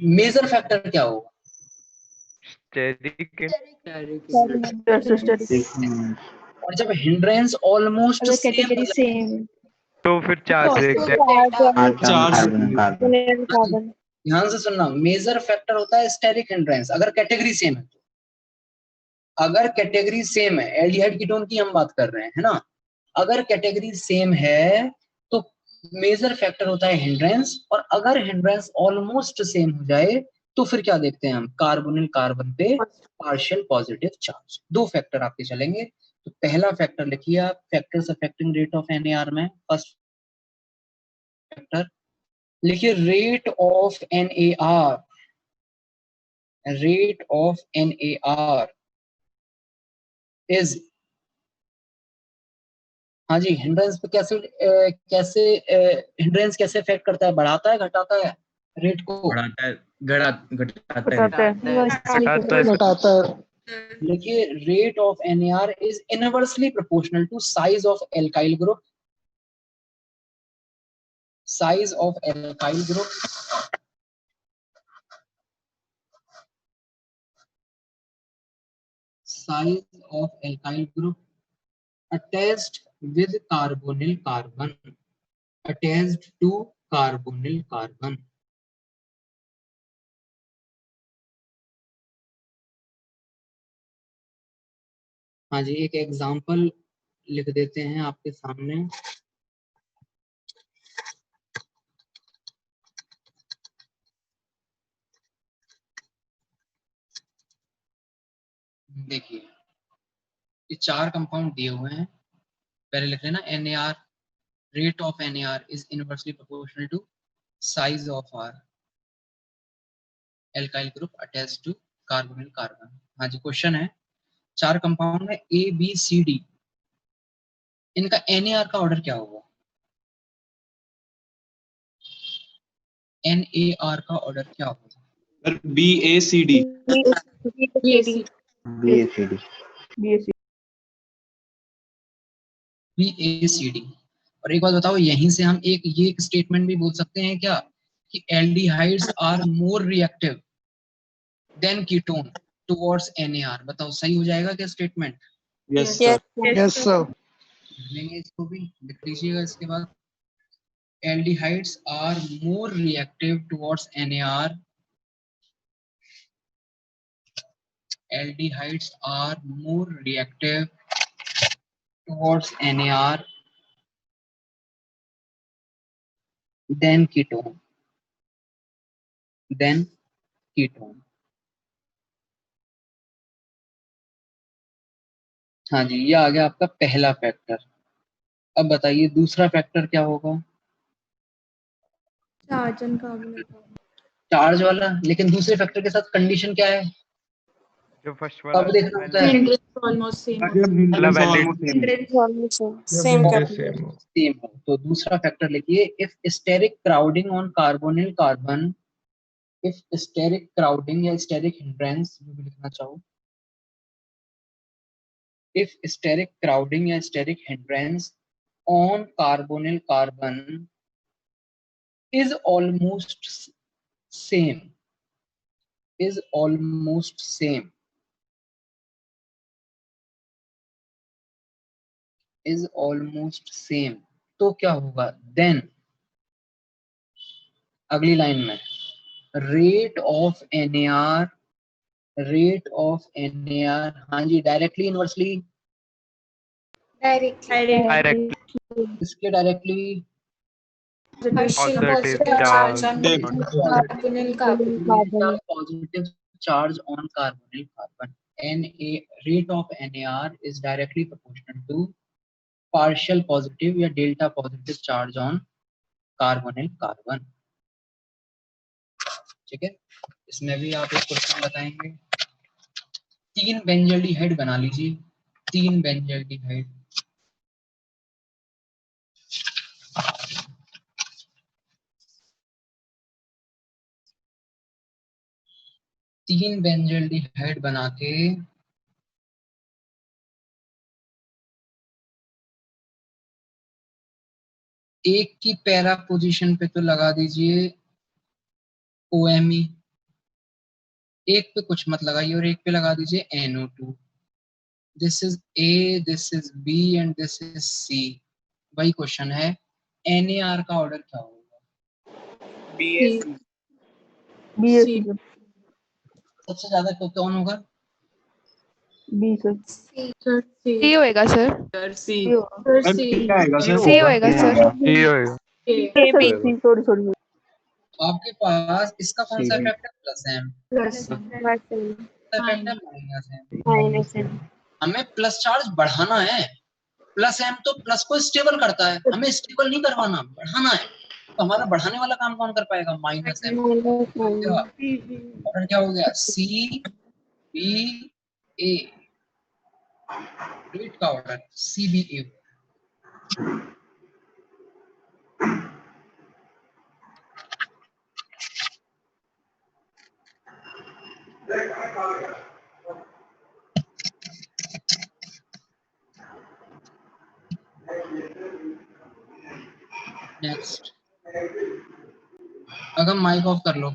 Major factor क्या होगा? स्टेरिक और जब हिंड्रेंस ऑलमोस्ट कैटेगरी सेम, तो फिर चार्ज ध्यान से सुनना, मेजर फैक्टर होता है स्टेरिक हिंड्रेंस अगर कैटेगरी सेम है तो। अगर कैटेगरी सेम है, एल्डिहाइड कीटोन की हम बात कर रहे हैं, है ना, अगर कैटेगरी सेम है तो मेजर फैक्टर होता है हिंड्रेंस, और अगर हिंड्रेंस ऑलमोस्ट सेम हो जाए तो फिर क्या देखते हैं हम? कार्बोनिल कार्बन पे पार्शियल पॉजिटिव चार्ज। 2 फैक्टर आपके चलेंगे। तो पहला फैक्टर लिखिए आप, factors affecting rate of NAR में फर्स्ट फैक्टर लिखिए rate of NAR, rate of NAR is, हाँ जी, हिंड्रेंस पे कैसे कैसे हिंड्रेंस कैसे इफेक्ट करता है, बढ़ाता है घटाता है रेट को? बढ़ाता है, घटाता है। बताता है घटाता है सर। घटाता है। देखिए rate of NAR is inversely proportional to size of alkyl group, size of alkyl group, size of alkyl group attached with carbonyl carbon, attached to carbonyl carbon. हाँ जी, एक एग्जांपल लिख देते हैं आपके सामने। देखिए ये 4 कंपाउंड दिए हुए हैं, पहले लिख लेना NAR, rate of NAR is inversely proportional to size of R alkyl group attached to carbonyl carbon। हाँ जी, क्वेश्चन है 4 कंपाउंड में ABCD, इनका NAR का ऑर्डर क्या होगा? NAR का ऑर्डर क्या होगा? BACD। BACD। और एक बात बताओ, यहीं से हम ये एक स्टेटमेंट भी बोल सकते हैं क्या कि aldehydes are more reactive than ketone towards NAR? बताओ सही हो जाएगा क्या statement? Yes sir. Yes sir. लेंगे इसको भी लिख लीजिएगा इसके बाद, aldehydes are more reactive towards NAR, aldehydes are more reactive towards NAR than ketone, than ketone। हाँ जी, ये आ गया आपका पहला फैक्टर। अब बताइए दूसरा फैक्टर क्या होगा? चार्ज वाला, लेकिन दूसरे फैक्टर के साथ कंडीशन क्या है? जो फर्स्ट वाला कब देखना होता है? सेम सेम हो। तो दूसरा फैक्टर लिखिए, if steric crowding on carbonyl carbon, if steric crowding या स्टेरिक हिंड्रेंस जो भी लिखना चाहो, if steric crowding या steric hindrance on carbonyl carbon is almost same, is almost same, is almost same, तो क्या होगा? then अगली लाइन में rate of NAR, rate of NAR, हाँ जी, डायरेक्टली इनवर्सली, डायरेक्ट इसके directly positive charge positive charge on carbonyl carbon। rate of NAR is directly proportional to partial positive या delta positive charge on carbonyl carbon। ठीक है, इसमें भी आप एक question बताएंगे। 3 बेंजल्डिहाइड बना लीजिए, 3 बेंजल्डिहाइड, तीन बेंजल्डिहाइड बना के एक की पैरा पोजीशन पे तो लगा दीजिए OMe, एक पे कुछ मत लगाइए और एक पे लगा दीजिए NO2। This is A, this is B and this is C। वही क्वेश्चन है, NAR का ऑर्डर क्या होगा? BAC सबसे ज्यादा कौन होगा? B सर सी होएगा सर। सी सी होएगा सर। ये होएगा। सॉरी आपके पास इसका कौन सा इफेक्ट है? Plus M, minus M. हमें प्लस चार्ज बढ़ाना है, प्लस एम तो प्लस को स्टेबल करता है, हमें स्टेबल नहीं करवाना, बढ़ाना है। तो हमारा बढ़ाने वाला काम कौन कर पाएगा? Minus M. और क्या हो गया? सी बी ए, रेट का order C B A. Next, अगर माइक ऑफ कर लो।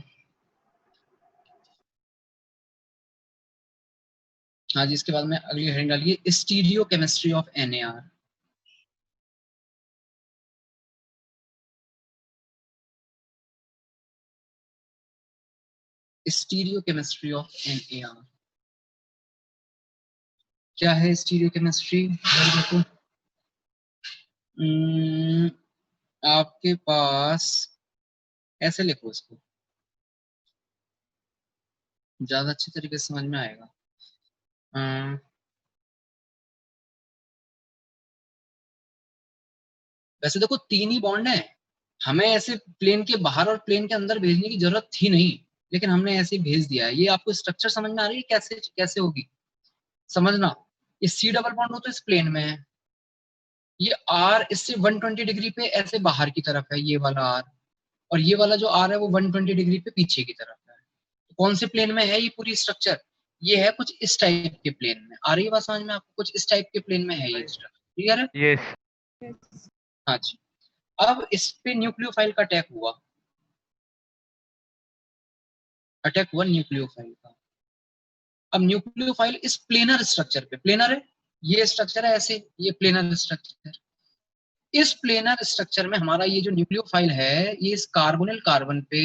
हाँ जी, इसके बाद में अगली हेडिंग डालिए, stereo chemistry of NaR। Stereo chemistry of NaR क्या है? स्टीरियो केमिस्ट्री देखो, आपके पास ऐसे लिखो इसको, ज्यादा अच्छी तरीके से समझ में आएगा। वैसे देखो 3 ही बॉन्ड है, हमें ऐसे प्लेन के बाहर और प्लेन के अंदर भेजने की जरूरत थी नहीं, लेकिन हमने ऐसे ही भेज दिया है। ये आपको स्ट्रक्चर समझ में आ रही है कैसे कैसे होगी? समझना, ये C डबल बॉन्ड हो तो इस प्लेन में है, ये R इससे 120 डिग्री पे ऐसे बाहर की तरफ है, ये वाला R, और ये वाला जो R है वो 120 डिग्री पे पीछे की तरफ है। तो कौन से प्लेन में है ये पूरी स्ट्रक्चर? ये है कुछ इस टाइप के प्लेन में। आ रही है बात समझ में आपको? कुछ इस टाइप के प्लेन में है ये स्ट्रक्चर, क्लियर है? यस। हाँ जी। अब इस पे न्यूक्लियोफाइल का अटैक हुआ, न्यूक्लियोफाइल का। अब न्यूक्लियोफाइल इस प्लेनर स्ट्रक्चर पे, प्लेनर है ये स्ट्रक्चर है ऐसे, ये प्लेनर स्ट्रक्चर, इस प्लेनर स्ट्रक्चर में हमारा ये जो न्यूक्लियोफाइल है ये इस कार्बोनिल कार्बन पे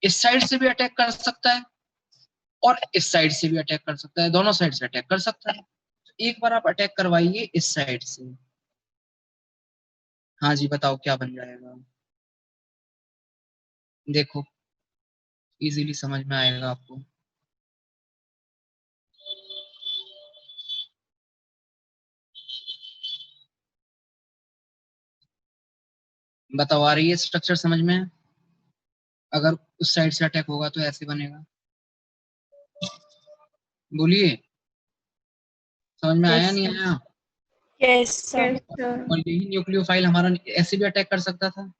इस साइड से भी अटैक कर सकता है और इस साइड से भी अटैक कर सकता है, दोनों साइड से अटैक कर सकता है। तो एक बार आप अटैक करवाइए इस साइड से। हाँ जी, बताओ क्या बन जाएगा? देखो इजीली समझ में आएगा आपको। बताओ, आ रही है स्ट्रक्चर समझ में? अगर उस साइड से अटैक होगा तो ऐसे बनेगा, बोलिए समझ में आया नहीं आया? Yes, sir. और यही न्यूक्लियोफाइल हमारा ऐसे भी अटैक कर सकता था।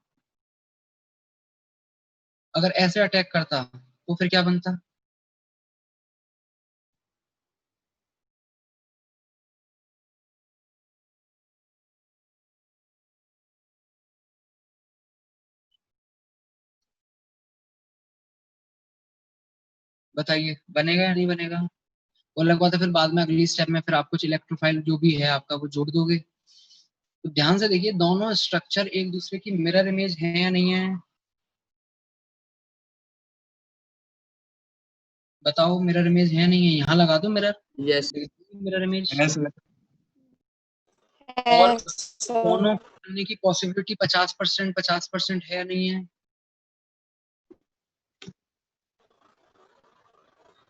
अगर ऐसे अटैक करता तो फिर क्या बनता? बताइए, बनेगा या नहीं बनेगा? और लगवा तो फिर बाद में अगली स्टेप में फिर आप कुछ इलेक्ट्रोफाइल जो भी है आपका वो जोड़ दोगे। तो ध्यान से देखिए, दोनों स्ट्रक्चर एक दूसरे की मिरर इमेज है या नहीं है? बताओ, मिरर इमेज है नहीं है? यहाँ लगा दो मिरर, Yes. Mirror image. और Yes, sir. दोनों करने की पॉसिबिलिटी 50% है या नहीं है?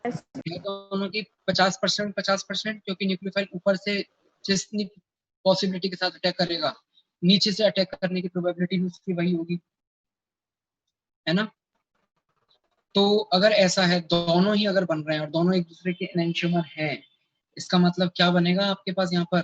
है दोनों की 50%, क्योंकि न्यूक्लियोफाइल ऊपर से जितनी पॉसिबिलिटी के साथ अटैक करेगा, नीचे से अटैक करने की प्रोबेबिलिटी भी उसकी वही होगी, है ना? तो अगर ऐसा है, दोनों ही अगर बन रहे हैं और दोनों एक दूसरे के एनेंटियोमर हैं, इसका मतलब क्या बनेगा आपके पास यहाँ पर?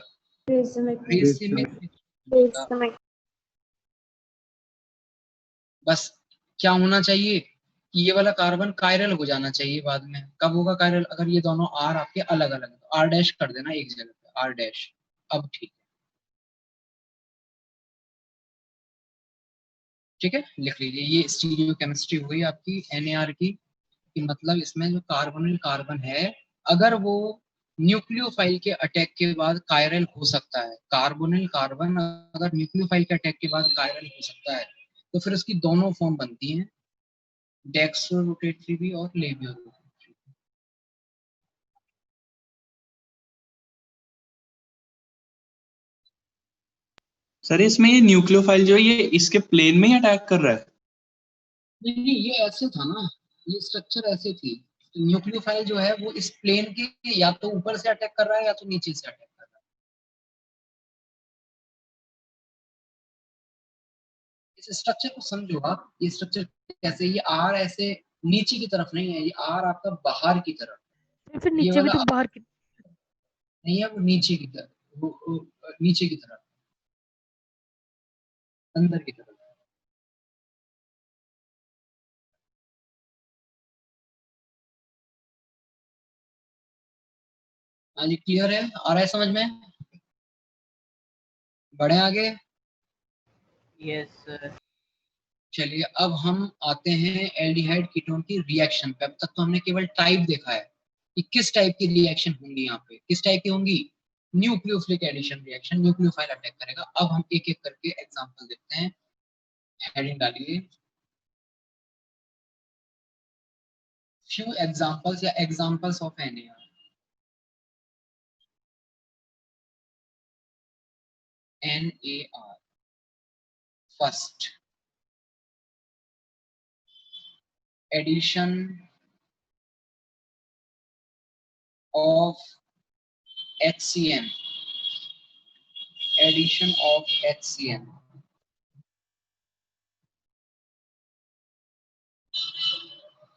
बस क्या होना चाहिए कि ये वाला कार्बन कायरल हो जाना चाहिए बाद में। कब होगा कायरल? अगर ये दोनों R आपके अलग अलग, तो R डैश कर देना एक जगह पे, R डैश। अब ठीक है, लिख लीजिए, ये स्टीरियो केमिस्ट्री हुई आपकी NaR की, कि मतलब इसमें जो कार्बोनिल कार्बन है, अगर वो न्यूक्लियोफाइल के अटैक के बाद कायरल हो सकता है, कार्बोनिल कार्बन अगर न्यूक्लियोफाइल के अटैक के बाद कायरल हो सकता है, तो फिर उसकी दोनों फॉर्म बनती हैं, डेक्स्ट्रो रोटेटरी भी और लेबियो रोटेटरी। सर इसमें ये न्यूक्लियोफाइल जो है ये इसके प्लेन में ही अटैक कर रहा है? नहीं, ये ऐसे था ना, ये स्ट्रक्चर ऐसे थी। तो न्यूक्लियोफाइल जो है वो इस प्लेन के या तो ऊपर से अटैक कर रहा है या तो नीचे से अटैक कर रहा है। इस स्ट्रक्चर को समझो आप, ये स्ट्रक्चर कैसे, ये आर ऐसे नीचे की तरफ नहीं है, ये आर आपका बाहर की तरफ, फिर ये नीचे भी वाला तो बाहर की नहीं है, वो नीचे की तरफ, वो नीचे की तरफ, अंदर की तरफ। हाँ जी, क्लियर है, आ रहा है समझ में? बढ़े आगे। Yes sir. चलिए अब हम आते हैं एल्डिहाइड कीटोन की रिएक्शन पे। अब तक तो हमने केवल टाइप देखा है कि किस टाइप की रिएक्शन होंगी, यहाँ पे किस टाइप की होंगी, nucleophilic addition reaction, nucleophile attack करेगा। अब हम एक एक करके एग्जांपल देखते हैं, हेडिंग डालिए, फ्यू एग्जांपल्स या examples of NaR। NaR first, addition of HCN, addition of HCN।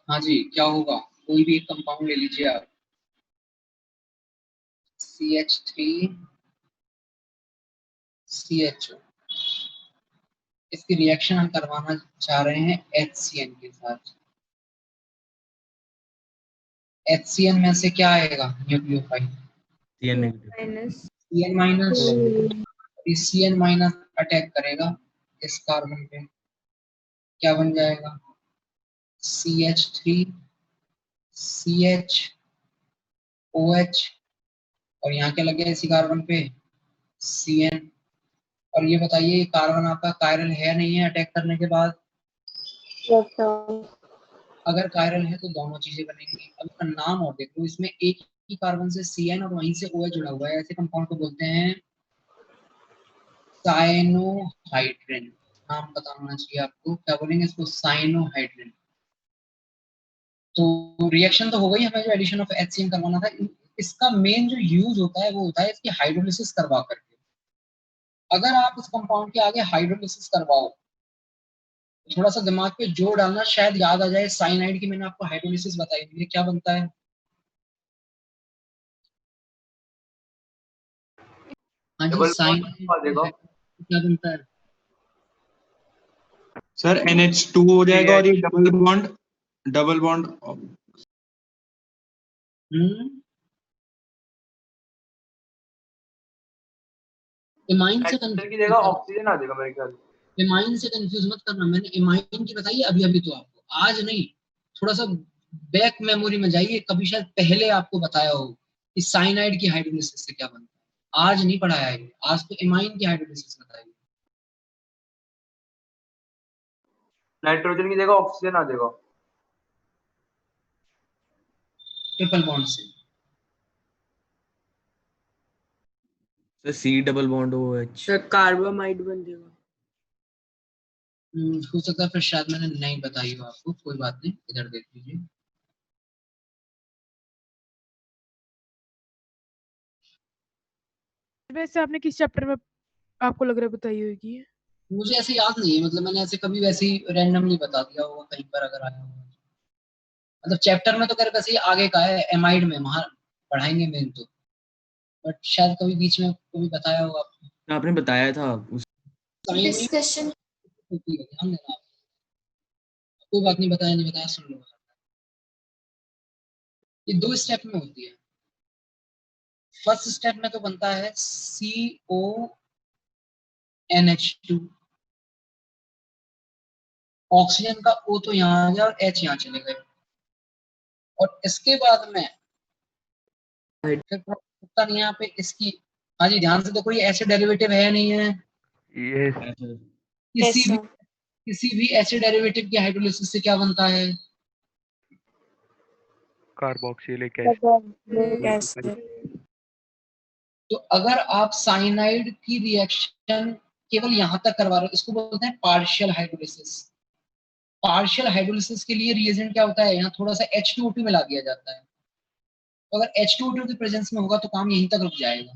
हाँ जी, क्या होगा, कोई भी एक कंपाउंड ले लीजिए आप, CH3CHO, इसकी रिएक्शन हम करवाना चाह रहे हैं HCN के साथ। HCN में से क्या आएगा, nucleophile CN negative, CN minus, CN minus attack करेगा इस कार्बन पे, क्या बन जाएगा, CH3 CHOH, और यहाँ क्या लग गया इसी कार्बन पे, CN। और ये बताइए, ये कार्बन आपका कायरल है नहीं है अटैक करने के बाद? अगर कायरल है तो दोनों चीजें बनेंगी। अब इसका नाम और देखो, इसमें एक ही कार्बन से CN और वहीं से OH जुड़ा हुआ है, ऐसे कंपाउंड को बोलते हैं साइनोहाइड्रिन। नाम पता होना चाहिए आपको, क्या बोलेंगे इसको, साइनोहाइड्रिन। तो रिएक्शन तो हो गई, हमें जो एडिशन ऑफ HCN करवाना था। इसका मेन जो यूज होता है वो होता है इसकी हाइड्रोलिसिस करवा करके। अगर आप इस कंपाउंड के आगे हाइड्रोलिसिस करवाओ, थोड़ा सा दिमाग पे जोर डालना, शायद याद आ जाए साइनाइड की, मैंने आपको हाइड्रोलिसिस बताई थी, क्या बनता है? हाँ जी, साइनाइड क्या बनता है? सर NH2 हो जाएगा और ये डबल बॉन्ड इमाइन से की जगह ऑक्सीजन आ जाएगा मेरे ख्याल से। इमाइन से कंफ्यूज मत करना, मैंने इमाइन की बताई अभी अभी तो आपको, आज नहीं, थोड़ा सा बैक मेमोरी में जाइए, कभी शायद पहले आपको बताया हो कि साइनाइड की हाइड्रोलिसिस से क्या बनता है। आज नहीं पढ़ाया है, आज तो इमाइन की हाइड्रोलिसिस बताई। नाइट्रोजन की जगह ऑक्सीजन आ जाएगा ट्रिपल बॉन्ड से। Sir C double bond OH, sir carbamide बन जाएगा। हो सकता है फिर शायद मैंने नहीं बताई हो आपको, कोई बात नहीं, इधर देख लीजिए। वैसे आपने किस चैप्टर में आपको लग रहा है बताई होगी? मुझे ऐसे याद नहीं है, मतलब मैंने ऐसे कभी वैसे ही रैंडमली बता दिया होगा कहीं पर अगर आया होगा। मतलब चैप्टर में तो कर वैसे ही आगे का है, एमाइड में वहां पढ़ाएंगे मेन तो, बट शायद कभी बीच में कभी बताया होगा आपको। आपने बताया था उस डिस्कशन होती है, ध्यान देना आप। कोई बात नहीं, बताया नहीं बताया, सुन लो। ये 2 स्टेप में होती है। फर्स्ट स्टेप में तो बनता है CONH2, ऑक्सीजन का O तो यहाँ आ गया और H यहाँ चले गए, और इसके बाद में फिर पता नहीं यहाँ पे इसकी, हाँ जी ध्यान से, तो कोई ऐसे डेरिवेटिव है नहीं है, यस किसी भी ऐसे डेरिवेटिव की हाइड्रोलिसिस से क्या बनता है, कार्बोक्सिलिक एसिड। तो अगर आप साइनाइड की रिएक्शन केवल यहां तक करवा रहे हो, इसको बोलते हैं पार्शियल हाइड्रोलिसिस। पार्शियल हाइड्रोलिसिस के लिए रिएजेंट क्या होता है, यहाँ थोड़ा सा H2O2 मिला दिया जाता है। तो अगर H2O2 की प्रेजेंस में होगा तो काम यहीं तक रुक जाएगा,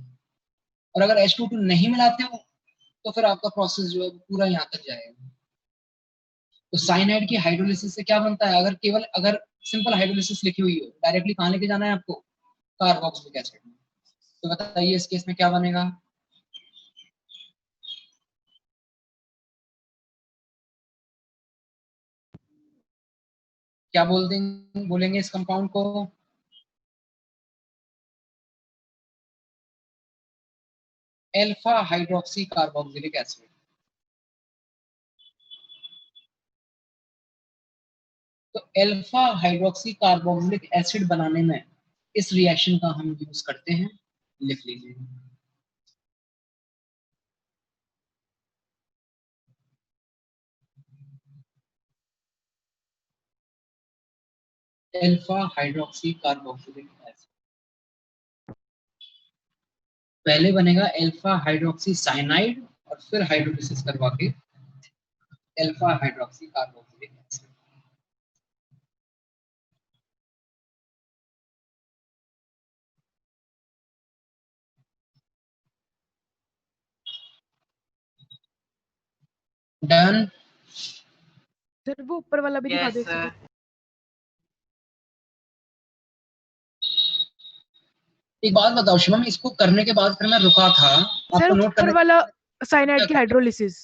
और अगर H2O2 नहीं मिलाते हो तो फिर आपका प्रोसेस जो है पूरा यहाँ तक जाएगा। तो साइनाइड की हाइड्रोलिसिस से क्या बनता है? अगर सिंपल हाइड्रोलिसिस लिखी हुई हो, डायरेक्टली कहाँ लेके जाना है आपको? कार्बोक्सिलिक एसिड में। तो बताइए इस केस में क्या बनेगा? क्या बोलेंगे इस कंपाउंड को? Alpha hydroxy carboxylic acid. तो एल्फा हाइड्रोक्सी कार्बोक्सिलिक एसिड बनाने में इस रिएक्शन का हम यूज करते हैं, लिख लीजिए। Alpha hydroxy carboxylic acid. पहले बनेगा एल्फा हाइड्रोक्सी साइनाइड और फिर हाइड्रोलिसिस करवा के alpha hydroxy carboxylic acid. Done. Sir वो ऊपर वाला भी दिखा Yes, दो एक sir. सेकंड। एक बात बताओ शिवम, इसको करने के बाद फिर मैं रुका था, सर आपको नोट ऊपर करने वाला क्या साइनाइड की किया? हाइड्रोलिसिस,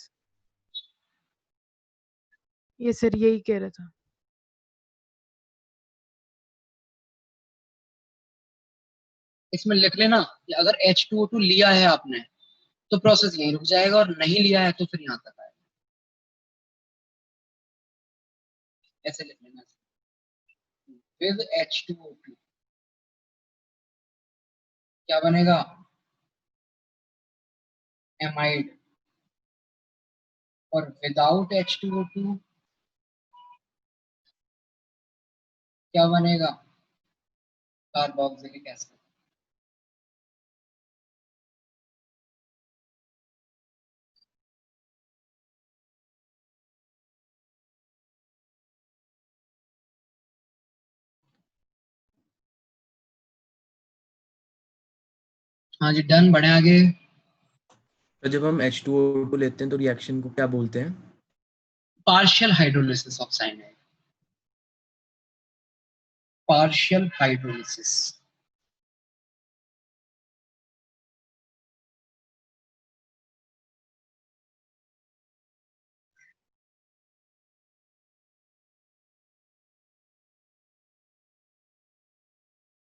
ये सर यही कह रहा था। इसमें लिख लेना कि अगर H2O2 लिया है आपने तो प्रोसेस यहीं रुक जाएगा, और नहीं लिया है तो फिर यहाँ तक आएगा। ऐसे लिख लेना। विद H2O2 क्या बनेगा? एमाइड। और विदाउट H2O2 क्या बनेगा? Carboxylic acid. हाँ जी डन, बढ़े आगे। तो जब हम H2O2 लेते हैं तो रिएक्शन को क्या बोलते हैं? Partial hydrolysis of cyanide. Partial hydrolysis.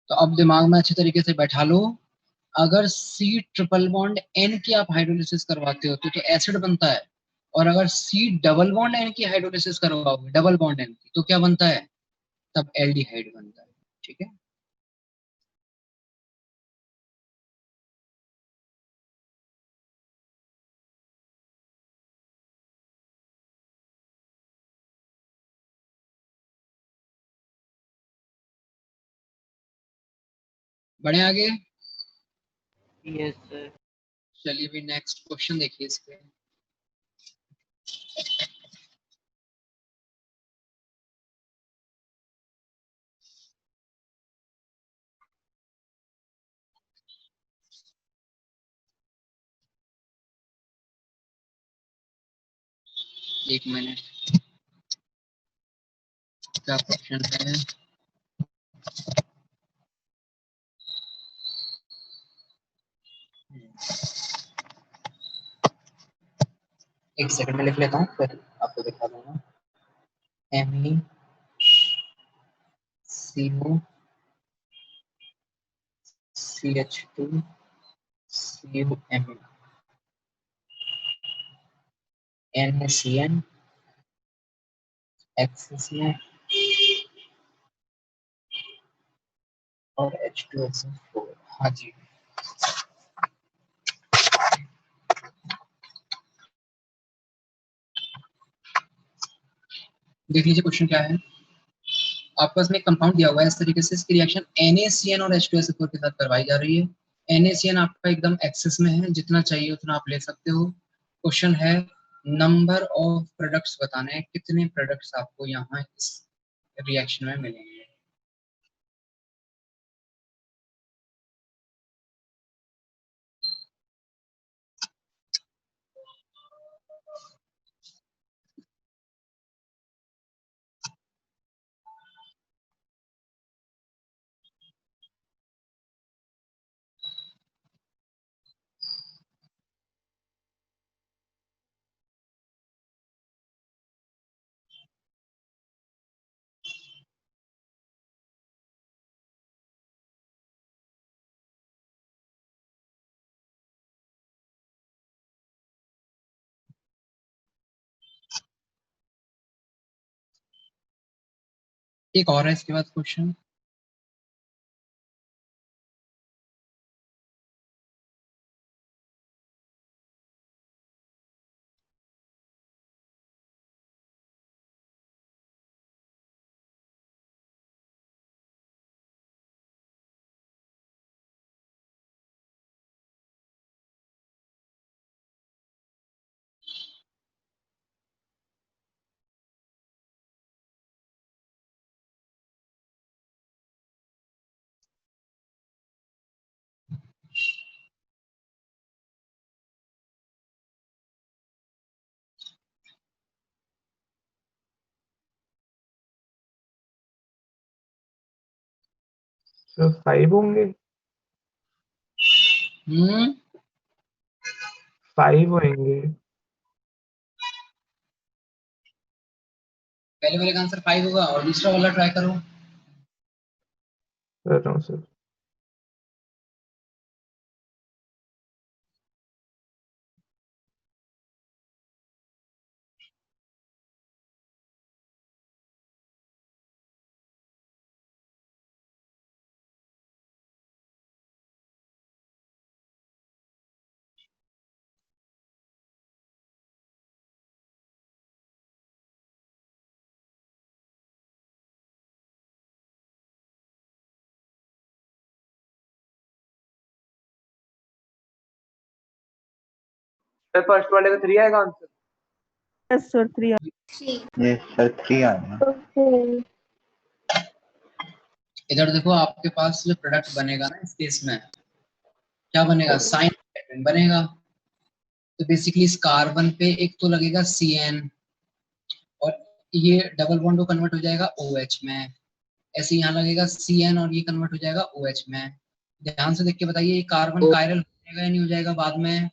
तो अब दिमाग में अच्छे तरीके से बैठा लो, अगर C ट्रिपल बॉन्ड N की आप हाइड्रोलिसिस करवाते हो तो एसिड बनता है, और अगर C डबल बॉन्ड N की हाइड्रोलिसिस करवाओगे, डबल बॉन्ड N की, तो क्या बनता है? तब एल्डिहाइड बनता है। ठीक है। बढ़े आगे। Yes, sir. चलिए भी नेक्स्ट क्वेश्चन देखिए इस पे। एक मिनट, क्या क्वेश्चन है? एक सेकंड में लिख लेता हूँ, फिर आपको दिखा दूंगा। Me CO CH2 CuMe NaCN excess में और H2SO4। हाँ जी, देख लीजिए क्वेश्चन क्या है। आपके पास में एक कंपाउंड दिया हुआ है इस तरीके से, इसकी रिएक्शन NaCN और H2SO4 के साथ करवाई जा रही है। NaCN आपका एकदम एक्सेस में है, जितना चाहिए उतना आप ले सकते हो। क्वेश्चन है नंबर ऑफ प्रोडक्ट्स बताने हैं, कितने प्रोडक्ट्स आपको यहाँ इस रिएक्शन में मिलेंगे। एक और है इसके बाद क्वेश्चन। तो 5 होंगे, 5 होंगे। पहले वाले का आंसर 5 होगा और दूसरा वाला ट्राई करो। कर रहा हूँ सर। फर्स्ट वाले का 3 आएगा आंसर। Yes sir 3। ये सर 3 आएगा। इधर देखो आपके पास जो प्रोडक्ट बनेगा ना इस केस में क्या बनेगा, साइन बनेगा। तो बेसिकली इस कार्बन पे एक तो लगेगा CN और ये डबल बॉन्ड को कन्वर्ट हो जाएगा OH में। ऐसे यहाँ लगेगा CN और ये कन्वर्ट हो जाएगा OH में। ध्यान से देख के बताइए ये कार्बन कायरल हो जाएगा या नहीं हो जाएगा बाद में?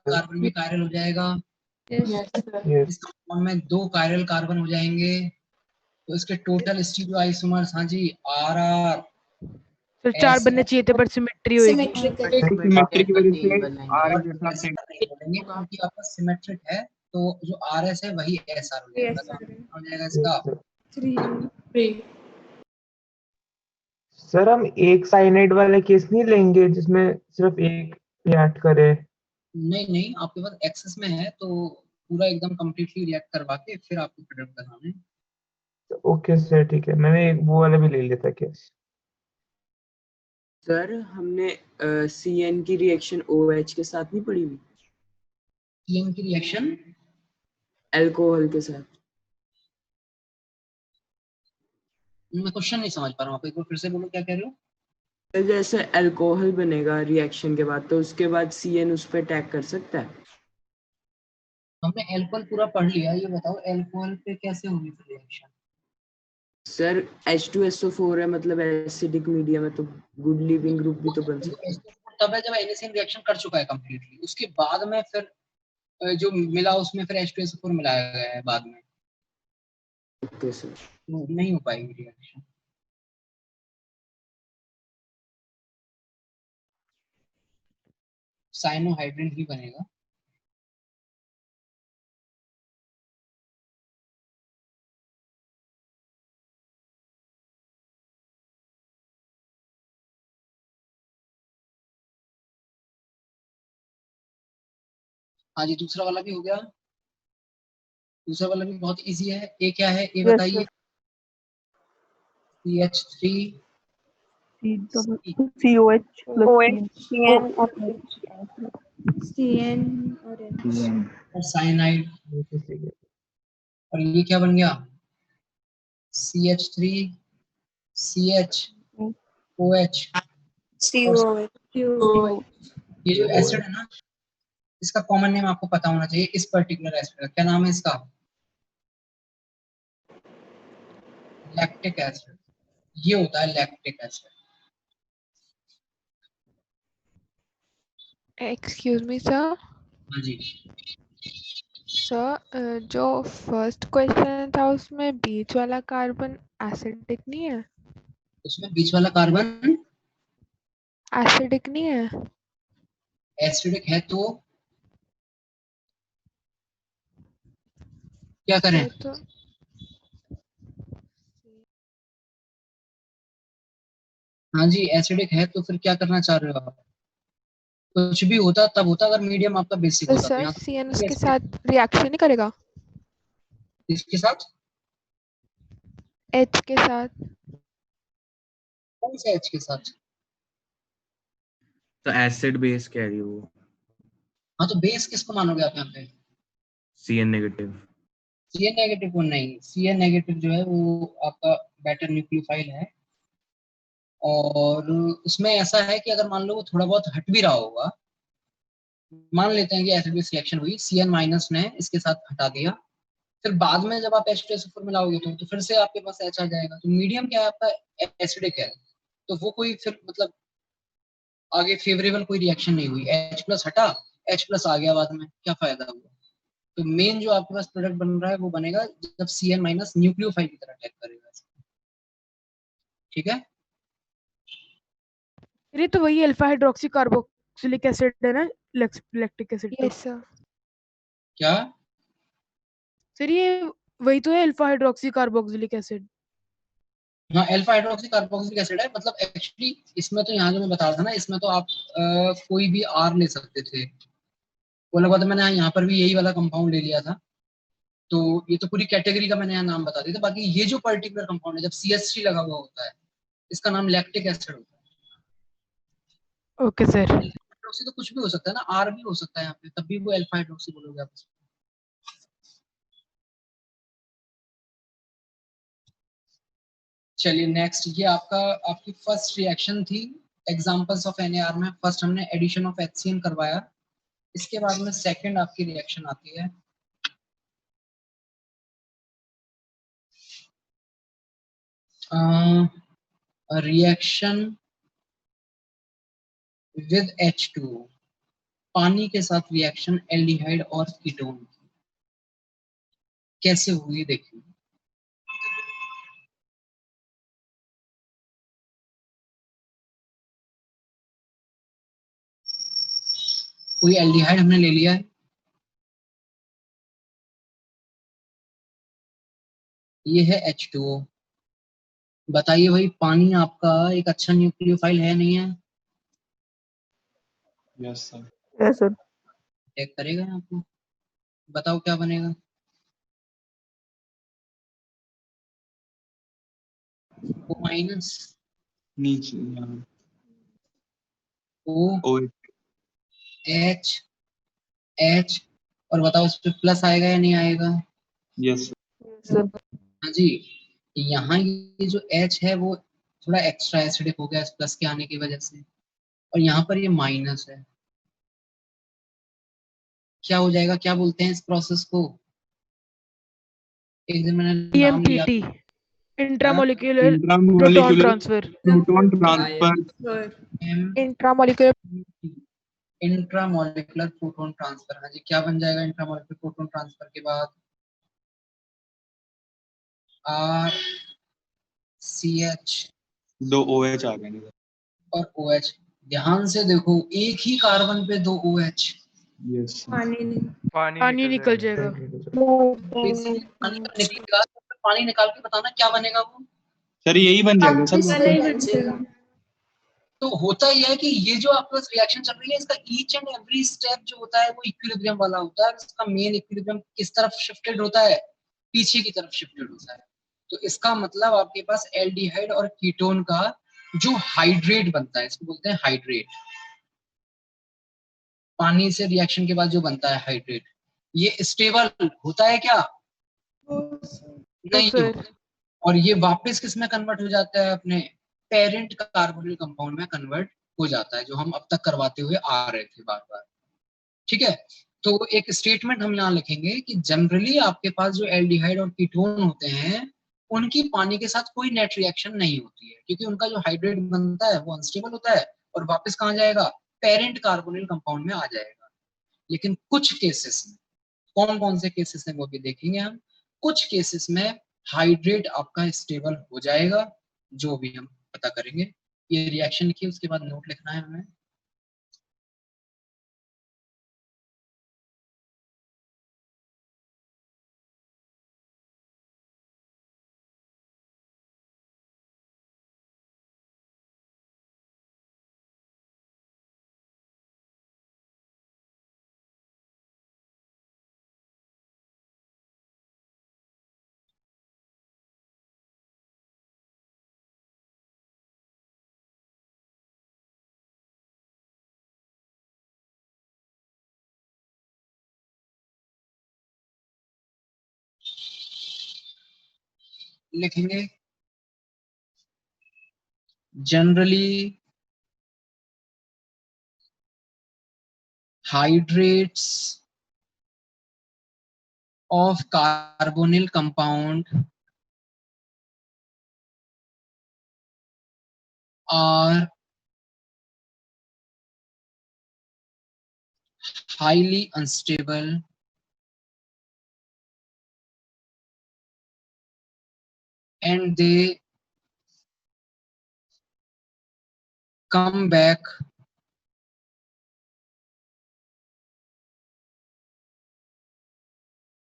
कार्बन भी कायरल हो जाएगा। इस कंपाउंड में 2 कायरल कार्बन हो जाएंगे तो इसके टोटल स्टीरियो आइसोमर्स, हाँ जी, RR सर 4 बनने चाहिए थे पर सिमेट्री होगी। सिमेट्री की वजह से आर जैसा ऐसे नहीं बोलेंगे क्योंकि आपका सिमेट्रिक है तो जो RS है वही SR हो जाएगा। तो हो जाएगा इसका सर हम एक साइनाइड वाला केस नहीं लेंगे जिसमें सिर्फ एक रिएक्ट करे। नहीं, आपके पास एक्सेस में है तो पूरा एकदम कंप्लीटली रिएक्ट करवा के फिर आपको प्रोडक्ट बनाना है। ओके सर ठीक है, मैंने वो वाला भी ले लिया था केस। सर हमने CN की रिएक्शन OH के साथ नहीं पढ़ी हुई? CN की रिएक्शन अल्कोहल के साथ। मैं क्वेश्चन नहीं समझ पा रहा हूँ, आप एक बार फिर से बोलो क्या कह रहे हो? सर जैसे अल्कोहल बनेगा रिएक्शन के बाद तो उसके बाद CN उस पर अटैक कर सकता है? हमने अल्कोहल पूरा पढ़ लिया, ये बताओ अल्कोहल पे कैसे होगी फिर रिएक्शन? सर H2SO4 है, मतलब एसिडिक मीडियम है तो गुड लिविंग ग्रुप भी तो बन सकता है। तब है जब NaCN रिएक्शन कर चुका है कंप्लीटली, उसके बाद में फिर जो मिला उसमें फिर H2SO4 मिलाया गया है बाद में। Okay sir. तो नहीं हो पाएगी रिएक्शन। साइनोहाइड्रिन ही बनेगा। हाँ जी, दूसरा वाला भी हो गया। दूसरा वाला भी बहुत इजी है। ए क्या है, ए बताइए? CH3 COH CN और साइनाइड। और ये क्या बन गया? CH3 CHOH। ये जो एसिड है ना इसका कॉमन नेम आपको पता होना चाहिए। इस पर्टिकुलर एसिड का क्या नाम है इसका? Lactic acid. ये होता है lactic acid. Excuse me sir. हाँ जी। सर जो फर्स्ट क्वेश्चन था उसमें बीच वाला कार्बन एसिडिक नहीं है? उसमें बीच वाला कार्बन एसिडिक नहीं है? एसिडिक है तो क्या करें? तो हाँ जी एसिडिक है, तो फिर क्या करना चाह रहे हो आप? कुछ भी होता तब होता अगर मीडियम आपका बेसिक तो होता, तो सर यहाँ CN तो उसके एसिडिक। साथ रिएक्शन नहीं करेगा इसके साथ H के साथ? कौन से एच के साथ? तो एसिड बेस कह रही हो, हाँ तो बेस किसको मानोगे आप यहाँ पे? CN negative. Cn नेगेटिव को नहीं, Cn नेगेटिव जो है वो आपका बेटर न्यूक्लियोफाइल है, और उसमें ऐसा है कि अगर मान लो वो थोड़ा बहुत हट भी रहा होगा, मान लेते हैं कि एसिड बेस रिएक्शन हुई, Cn माइनस ने इसके साथ हटा दिया, फिर बाद में जब आप H2SO4 मिलाओगे तो फिर से आपके पास H आ जाएगा, तो मीडियम क्या है आपका एसिडिक है, तो वो कोई फिर मतलब आगे फेवरेबल कोई रिएक्शन नहीं हुई, H प्लस हटा, H प्लस आ गया बाद में, क्या फायदा हुआ? तो मेन जो आपके पास प्रोडक्ट बन रहा है वो बनेगा जब Cn माइनस न्यूक्लियोफाइल की तरह अटैक करेगा, ठीक है? ये तो वही अल्फा हाइड्रोक्सी कार्बोक्सिलिक एसिड है ना, लैक्टिक एसिड तो। Yes sir. क्या? सर ये वही तो है अल्फा हाइड्रोक्सी कार्बोक्सिलिक एसिड। हाँ अल्फा हाइड्रोक्सी कार्बोक्सिलिक एसिड है, मतलब एक्चुअली इसमें तो यहाँ जो मैं बता रहा था ना, इसमें तो आप कोई भी आर ले सकते थे, वो लगा था मैंने यहाँ पर भी यही वाला कंपाउंड ले लिया था, तो ये तो पूरी कैटेगरी का मैंने यहाँ नाम बता दिया था। बाकी ये जो पर्टिकुलर कंपाउंड है जब CH3 लगा हुआ होता है, इसका नाम लैक्टिक एसिड होता है। Okay sir. हाइड्रोक्सी तो कुछ भी हो सकता है ना, आर भी हो सकता है यहाँ पे, तब भी वो अल्फा हाइड्रोक्सी बोलोगे आप उसको। चलिए नेक्स्ट, ये आपकी फर्स्ट रिएक्शन थी एग्जांपल्स ऑफ NAR में। फर्स्ट हमने एडिशन ऑफ HCN करवाया, इसके बाद में सेकंड आपकी रिएक्शन आती है रिएक्शन विद H2O, पानी के साथ रिएक्शन एल्डिहाइड और कीटोन की। कैसे हुई देखिए, कोई एल्डिहाइड हमने ले लिया है, ये है H2O। बताइए भाई पानी आपका एक अच्छा न्यूक्लियोफाइल है नहीं है? Yes sir. Yes sir. Attack करेगा आपको, बताओ क्या बनेगा? O माइनस, नीचे O ओ H H, और बताओ इस पे प्लस आएगा या नहीं आएगा? Yes sir. हाँ जी, यहाँ ये जो H है वो थोड़ा एक्स्ट्रा एसिडिक हो गया इस प्लस के आने की वजह से, और यहाँ पर ये माइनस है, क्या हो जाएगा? क्या बोलते हैं इस प्रोसेस को? एक दिन मैंने नाम लिया EMTT, था, intramolecular proton intramolecular transfer. Proton transfer. Intramolecular intramolecular proton transfer. हाँ जी, क्या बन जाएगा इंट्रामोलिकुलर प्रोटॉन ट्रांसफर के बाद? RCH दो OH आ गए हैं। और OH। ध्यान से देखो, एक ही कार्बन पे दो OH। यस पानी निकल जाएगा। बेसिकली पानी का निकलेगा, तो पानी निकाल के बताना क्या बनेगा वो। सर, यही बन जाएगा सब। तो होता ही है कि ये जो आपके पास रिएक्शन चल रही है, इसका ईच एंड एवरी स्टेप जो होता है वो इक्विलिब्रियम वाला होता है। इसका मेन इक्विलिब्रियम किस तरफ शिफ्टेड होता है? पीछे की तरफ शिफ्टेड होता है। तो इसका मतलब आपके पास एल्डिहाइड और कीटोन का जो हाइड्रेट बनता है, इसको बोलते हैं हाइड्रेट। पानी से रिएक्शन के बाद जो बनता है हाइड्रेट, ये स्टेबल होता है क्या? नहीं सर होता। और ये वापस किस में कन्वर्ट हो जाता है? अपने पेरेंट कार्बोनिल कंपाउंड में कन्वर्ट हो जाता है, जो हम अब तक करवाते हुए आ रहे थे बार बार। ठीक है, तो एक स्टेटमेंट हम यहाँ लिखेंगे कि जनरली आपके पास जो एल्डिहाइड और कीटोन होते हैं, उनकी पानी के साथ कोई नेट रिएक्शन नहीं होती है, क्योंकि उनका जो हाइड्रेट बनता है वो अनस्टेबल होता है और वापस कहाँ जाएगा? पेरेंट कार्बोनिल कंपाउंड में आ जाएगा। लेकिन कुछ केसेस में, कौन कौन से केसेस हैं वो भी देखेंगे हम। कुछ केसेस में हाइड्रेट आपका स्टेबल हो जाएगा, जो भी हम पता करेंगे। ये रिएक्शन लिखिए, उसके बाद नोट लिखना है हमें। लिखेंगे generally hydrates of carbonyl compound are highly unstable and they come back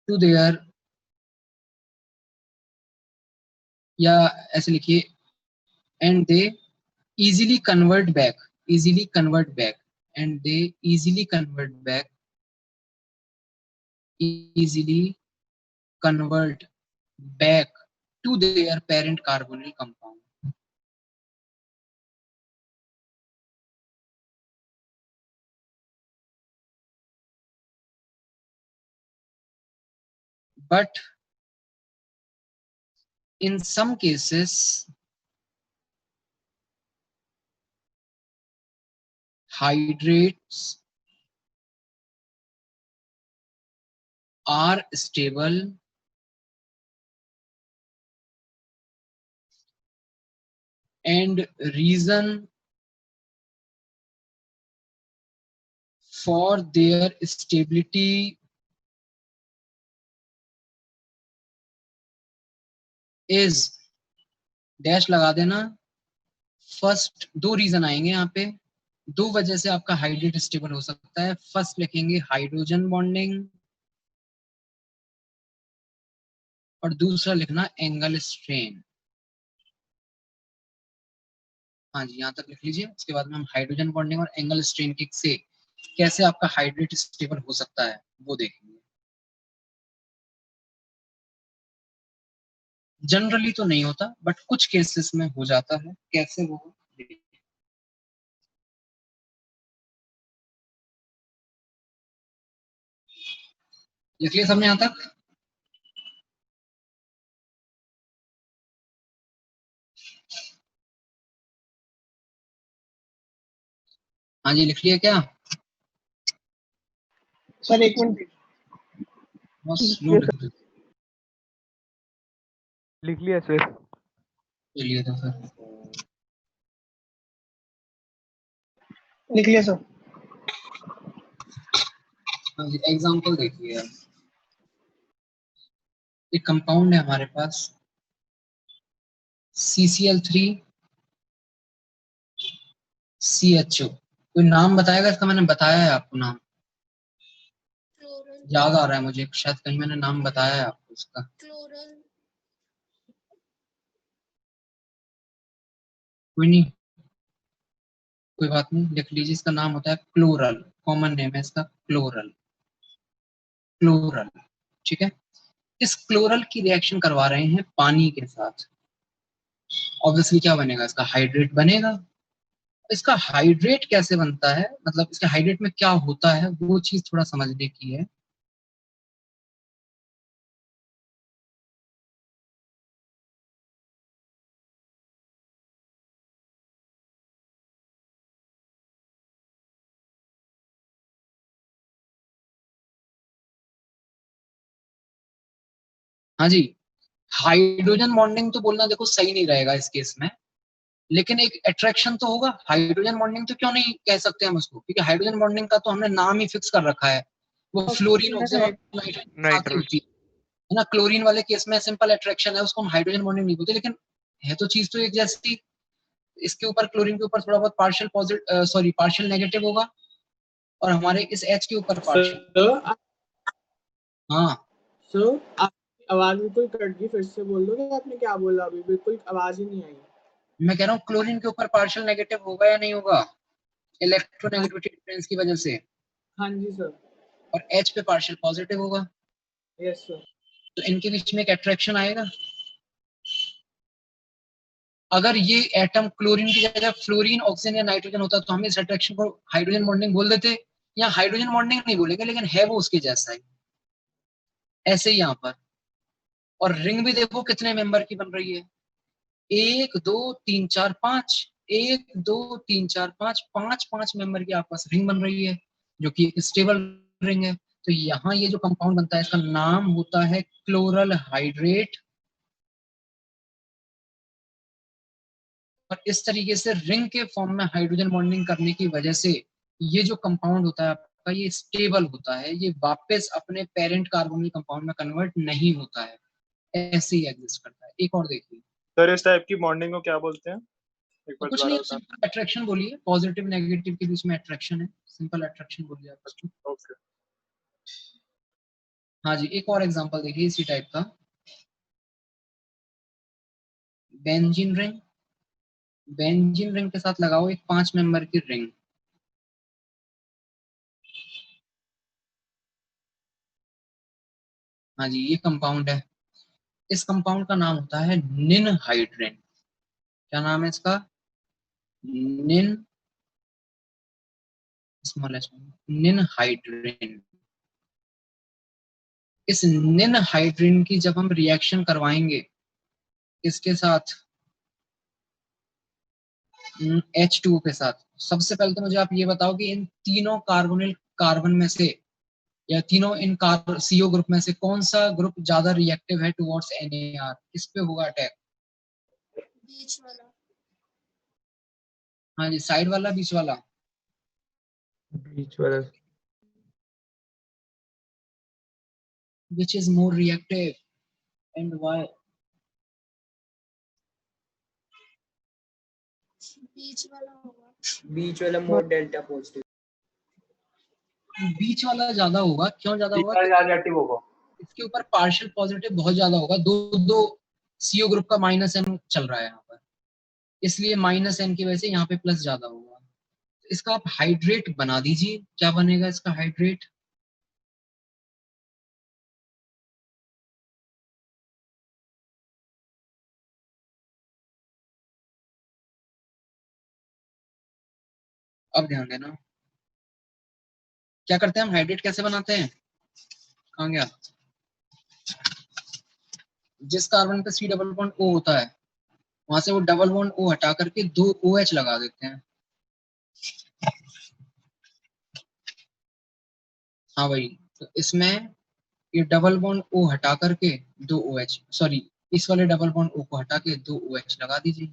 to their, या ऐसे लिखिए, and they easily convert back and they easily convert back to their parent carbonyl compound. But in some cases, hydrates are stable and reason for their stability is dash लगा देना. First दो reason आएंगे यहाँ पे, दो वजह से आपका हाइड्रेट स्टेबल हो सकता है. फर्स्ट लिखेंगे हाइड्रोजन बॉन्डिंग और दूसरा लिखना एंगल स्ट्रेन. हाँ जी, यहाँ तक लिख लीजिए. उसके बाद में हम हाइड्रोजन बॉन्डिंग और एंगल स्ट्रेन के से कैसे आपका हाइड्रेट स्टेबल हो सकता है वो देखेंगे. जनरली तो नहीं होता, बट कुछ केसेस में हो जाता है. कैसे वो लिख लिया सबने यहाँ तक? हाँ जी, लिख लिया क्या? सर एक मिनट बस नोट लिख लिया सर. चलिए तो सर लिख लिया सर. हाँ जी, एग्जाम्पल देखिए. एक कंपाउंड है हमारे पास CCl3 CHO. कोई नाम बताएगा इसका? मैंने बताया है आपको नाम, याद आ रहा है मुझे, शायद कहीं मैंने नाम बताया है आपको इसका. कोई नहीं, कोई बात नहीं, लिख लीजिए. इसका नाम होता है क्लोरल. कॉमन नेम है इसका क्लोरल. ठीक है. इस क्लोरल की रिएक्शन करवा रहे हैं पानी के साथ. ऑब्वियसली क्या बनेगा? इसका हाइड्रेट बनेगा. इसका हाइड्रेट कैसे बनता है, मतलब इसके हाइड्रेट में क्या होता है, वो चीज थोड़ा समझने की है. हाँ जी, हाइड्रोजन बॉन्डिंग तो बोलना देखो सही नहीं रहेगा इस केस में, लेकिन एक अट्रैक्शन तो होगा. हाइड्रोजन बॉन्डिंग तो क्यों नहीं कह सकते हम उसको, क्योंकि हाइड्रोजन बॉन्डिंग का तो हमने नाम ही फिक्स कर रखा है. वो फ्लोरीन ऑक्सीजन होती है ना. क्लोरीन वाले केस में सिंपल अट्रैक्शन है, उसको हम हाइड्रोजन बॉन्डिंग नहीं बोलते, लेकिन है तो चीज तो एक जैसी. इसके ऊपर क्लोरीन के ऊपर थोड़ा बहुत partial positive, sorry partial negative होगा, और हमारे इस H के ऊपर पार्शियल. हाँ सर आपकी आवाज बिल्कुल कट गई, फिर से बोल दो कि आपने क्या बोला अभी, बिल्कुल आवाज ही नहीं आई. मैं कह रहा हूँ क्लोरीन के ऊपर पार्शियल नेगेटिव होगा या नहीं होगा, इलेक्ट्रोनेगेटिविटी डिफरेंस की वजह से. हाँ जी सर. और H पे पार्शियल पॉजिटिव होगा. Yes sir. तो इनके बीच में एक अट्रैक्शन आएगा. अगर ये एटम क्लोरीन की जगह फ्लोरीन, ऑक्सीजन या नाइट्रोजन होता तो हम इस अट्रैक्शन को हाइड्रोजन बॉन्डिंग बोल देते, या हाइड्रोजन बॉन्डिंग नहीं बोलेंगे, लेकिन है वो उसके जैसा ही. ऐसे ही यहाँ पर और रिंग भी देखो कितने मेंबर की बन रही है, 1 2 3 4 5, 1 2 3 4 5, 5 मेंबर की आपके पास रिंग बन रही है जो कि एक स्टेबल रिंग है। तो यहाँ ये जो कंपाउंड बनता है इसका नाम होता है क्लोरल हाइड्रेट। और इस तरीके से रिंग के फॉर्म में हाइड्रोजन बॉन्डिंग करने की वजह से ये जो कंपाउंड होता है आपका ये स्टेबल होता है, ये वापस अपने पेरेंट कार्बोनिल कंपाउंड में कन्वर्ट नहीं होता है, ऐसे ही एग्जिस्ट करता है। एक और देखिए सर इस टाइप की बॉन्डिंग को क्या बोलते हैं? एक तो बार कुछ नहीं, सिंपल अट्रैक्शन बोलिए, पॉजिटिव नेगेटिव के बीच में अट्रैक्शन है, सिंपल अट्रैक्शन बोलिए आप बच्चों। ओके। हाँ जी, एक और एग्जांपल देखिए इसी टाइप का, बेंजीन रिंग। बेंजीन रिंग के साथ लगाओ एक 5 मेंबर की रिंग। हाँ जी, ये कंपाउंड है, इस कंपाउंड का नाम होता है निन हाइड्रेन। क्या नाम है इसका? निन निन हाइड्रेन। इस निन हाइड्रेन की जब हम रिएक्शन करवाएंगे इसके साथ H2O के साथ, सबसे पहले तो मुझे आप ये बताओ कि इन तीनों कार्बोनिल कार्बन में से या तीनों इन CO ग्रुप में से कौन सा ग्रुप ज्यादा रिएक्टिव है टुवर्ड्स NAR? किस पे होगा अटैक? बीच वाला। हाँ जी, साइड वाला, बीच वाला? बीच वाला। Which is more reactive and why? बीच वाला होगा। बीच वाला मोर डेल्टा पॉजिटिव। बीच वाला ज्यादा होगा, क्यों ज्यादा होगा? रिएक्टिव होगा। इसके ऊपर पार्शियल पॉजिटिव बहुत ज्यादा होगा, दो CO ग्रुप का -N चल रहा है यहाँ पर, इसलिए -N की वजह से यहाँ पे प्लस ज्यादा होगा। इसका आप हाइड्रेट बना दीजिए, क्या बनेगा इसका हाइड्रेट? अब ध्यान देना, क्या करते हैं हम, हाइड्रेट कैसे बनाते हैं? कहाँ गया? जिस कार्बन पे C डबल बॉन्ड O होता है वहां से वो डबल बॉन्ड O हटा करके 2 OH लगा देते हैं। हाँ भाई, तो इसमें ये डबल बॉन्ड O हटा करके 2 OH, सॉरी इस वाले डबल बॉन्ड O को हटा के 2 OH लगा दीजिए।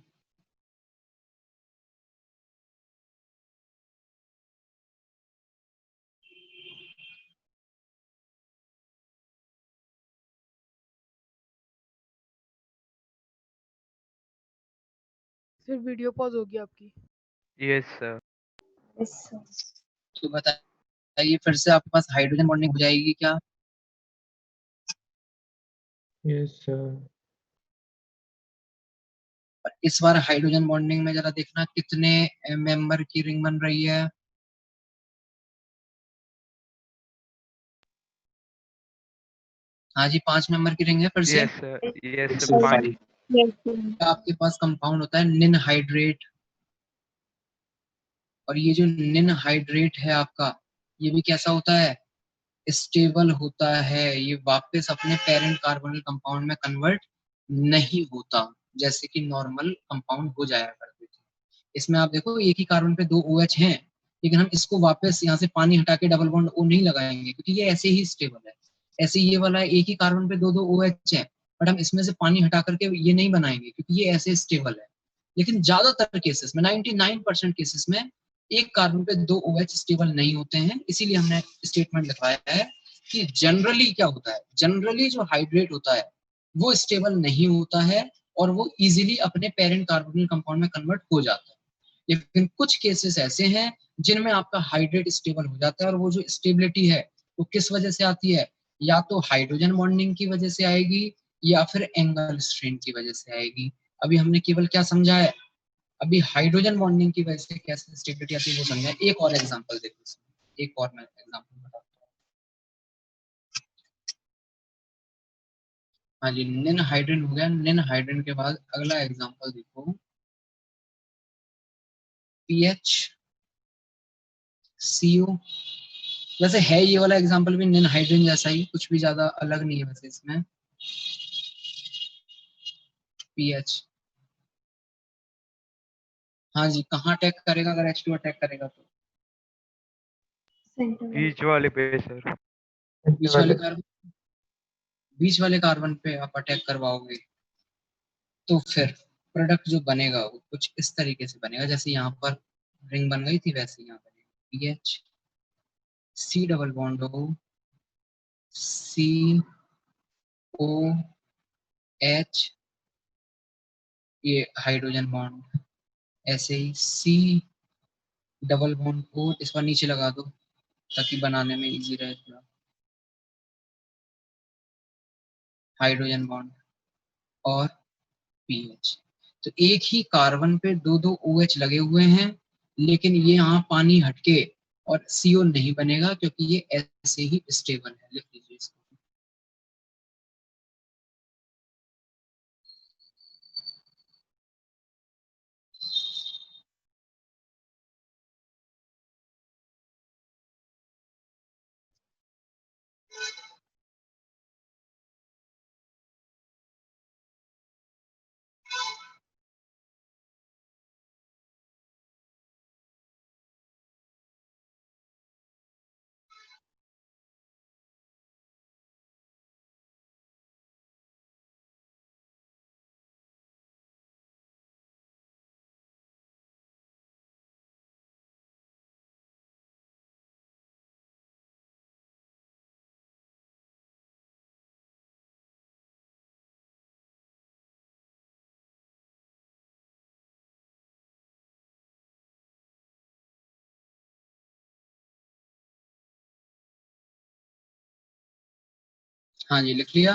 फिर वीडियो पॉज होगी आपकी। Yes sir. तो बताइए फिर से आपके पास हाइड्रोजन बॉन्डिंग हो जाएगी क्या? Yes sir. इस बार हाइड्रोजन बॉन्डिंग में जरा देखना कितने मेंबर की रिंग बन रही है। हाँ जी, 5 मेंबर की रिंग है फिर से। Yes sir, yes sir, 5। आपके पास कंपाउंड होता है निन हाइड्रेट, और ये जो निन हाइड्रेट है आपका, ये भी कैसा होता है? स्टेबल होता है, ये वापस अपने पेरेंट कार्बोनिल कंपाउंड में कन्वर्ट नहीं होता, जैसे कि नॉर्मल कंपाउंड हो जाया करते थे। इसमें आप देखो एक ही कार्बन पे 2 OH हैं, लेकिन हम इसको वापस यहाँ से पानी हटा के डबल बॉन्ड O नहीं लगाएंगे क्योंकि ये ऐसे ही स्टेबल है। ऐसे ये वाला एक ही कार्बन पे 2 OH है, बट हम इसमें से पानी हटा करके ये नहीं बनाएंगे क्योंकि ये ऐसे स्टेबल है। लेकिन ज्यादातर केसेस में 99% केसेस में एक कार्बन पे 2 OH स्टेबल नहीं होते हैं, इसीलिए हमने स्टेटमेंट लिखवाया है कि जनरली क्या होता है, जनरली जो हाइड्रेट होता है वो स्टेबल नहीं होता है और वो इजीली अपने पेरेंट कार्बोनिल कंपाउंड में कन्वर्ट हो जाता है। लेकिन कुछ केसेस ऐसे हैं जिनमें आपका हाइड्रेट स्टेबल हो जाता है, और वो जो स्टेबिलिटी है वो किस वजह से आती है? या तो हाइड्रोजन बॉन्डिंग की वजह से आएगी या फिर एंगल स्ट्रेन की वजह से आएगी। अभी हमने केवल क्या समझा है? अभी हाइड्रोजन बॉन्डिंग की वजह से कैसे स्टेबिलिटी आती है वो समझा। एक और एग्जांपल देखो, एक और मैं एग्जांपल बताता हूँ। हाँ जी, निन हाइड्रेन हो गया। निन हाइड्रेन के बाद अगला एग्जांपल देखो, PHCO। वैसे है ये वाला एग्जांपल भी निन हाइड्रेन जैसा ही, कुछ भी ज्यादा अलग नहीं है वैसे इसमें। पीएच। हाँ जी, कहाँ अटैक करेगा अगर H2 अटैक करेगा तो? बीच वाले पे सर। बीच वाले कार्बन पे आप अटैक करवाओगे तो फिर प्रोडक्ट जो बनेगा वो कुछ इस तरीके से बनेगा, जैसे यहाँ पर रिंग बन गई थी वैसे यहाँ बनेगा pH C double bond O C O H, ये हाइड्रोजन बॉन्ड, ऐसे ही C डबल बॉन्ड O इस पर नीचे लगा दो ताकि बनाने में इजी रहे थोड़ा, हाइड्रोजन बॉन्ड और पीएच। तो एक ही कार्बन पे दो दो OH लगे हुए हैं, लेकिन ये यहाँ पानी हटके और CO नहीं बनेगा क्योंकि ये ऐसे ही स्टेबल है। लिख लीजिए इसको। हाँ जी, लिख लिया।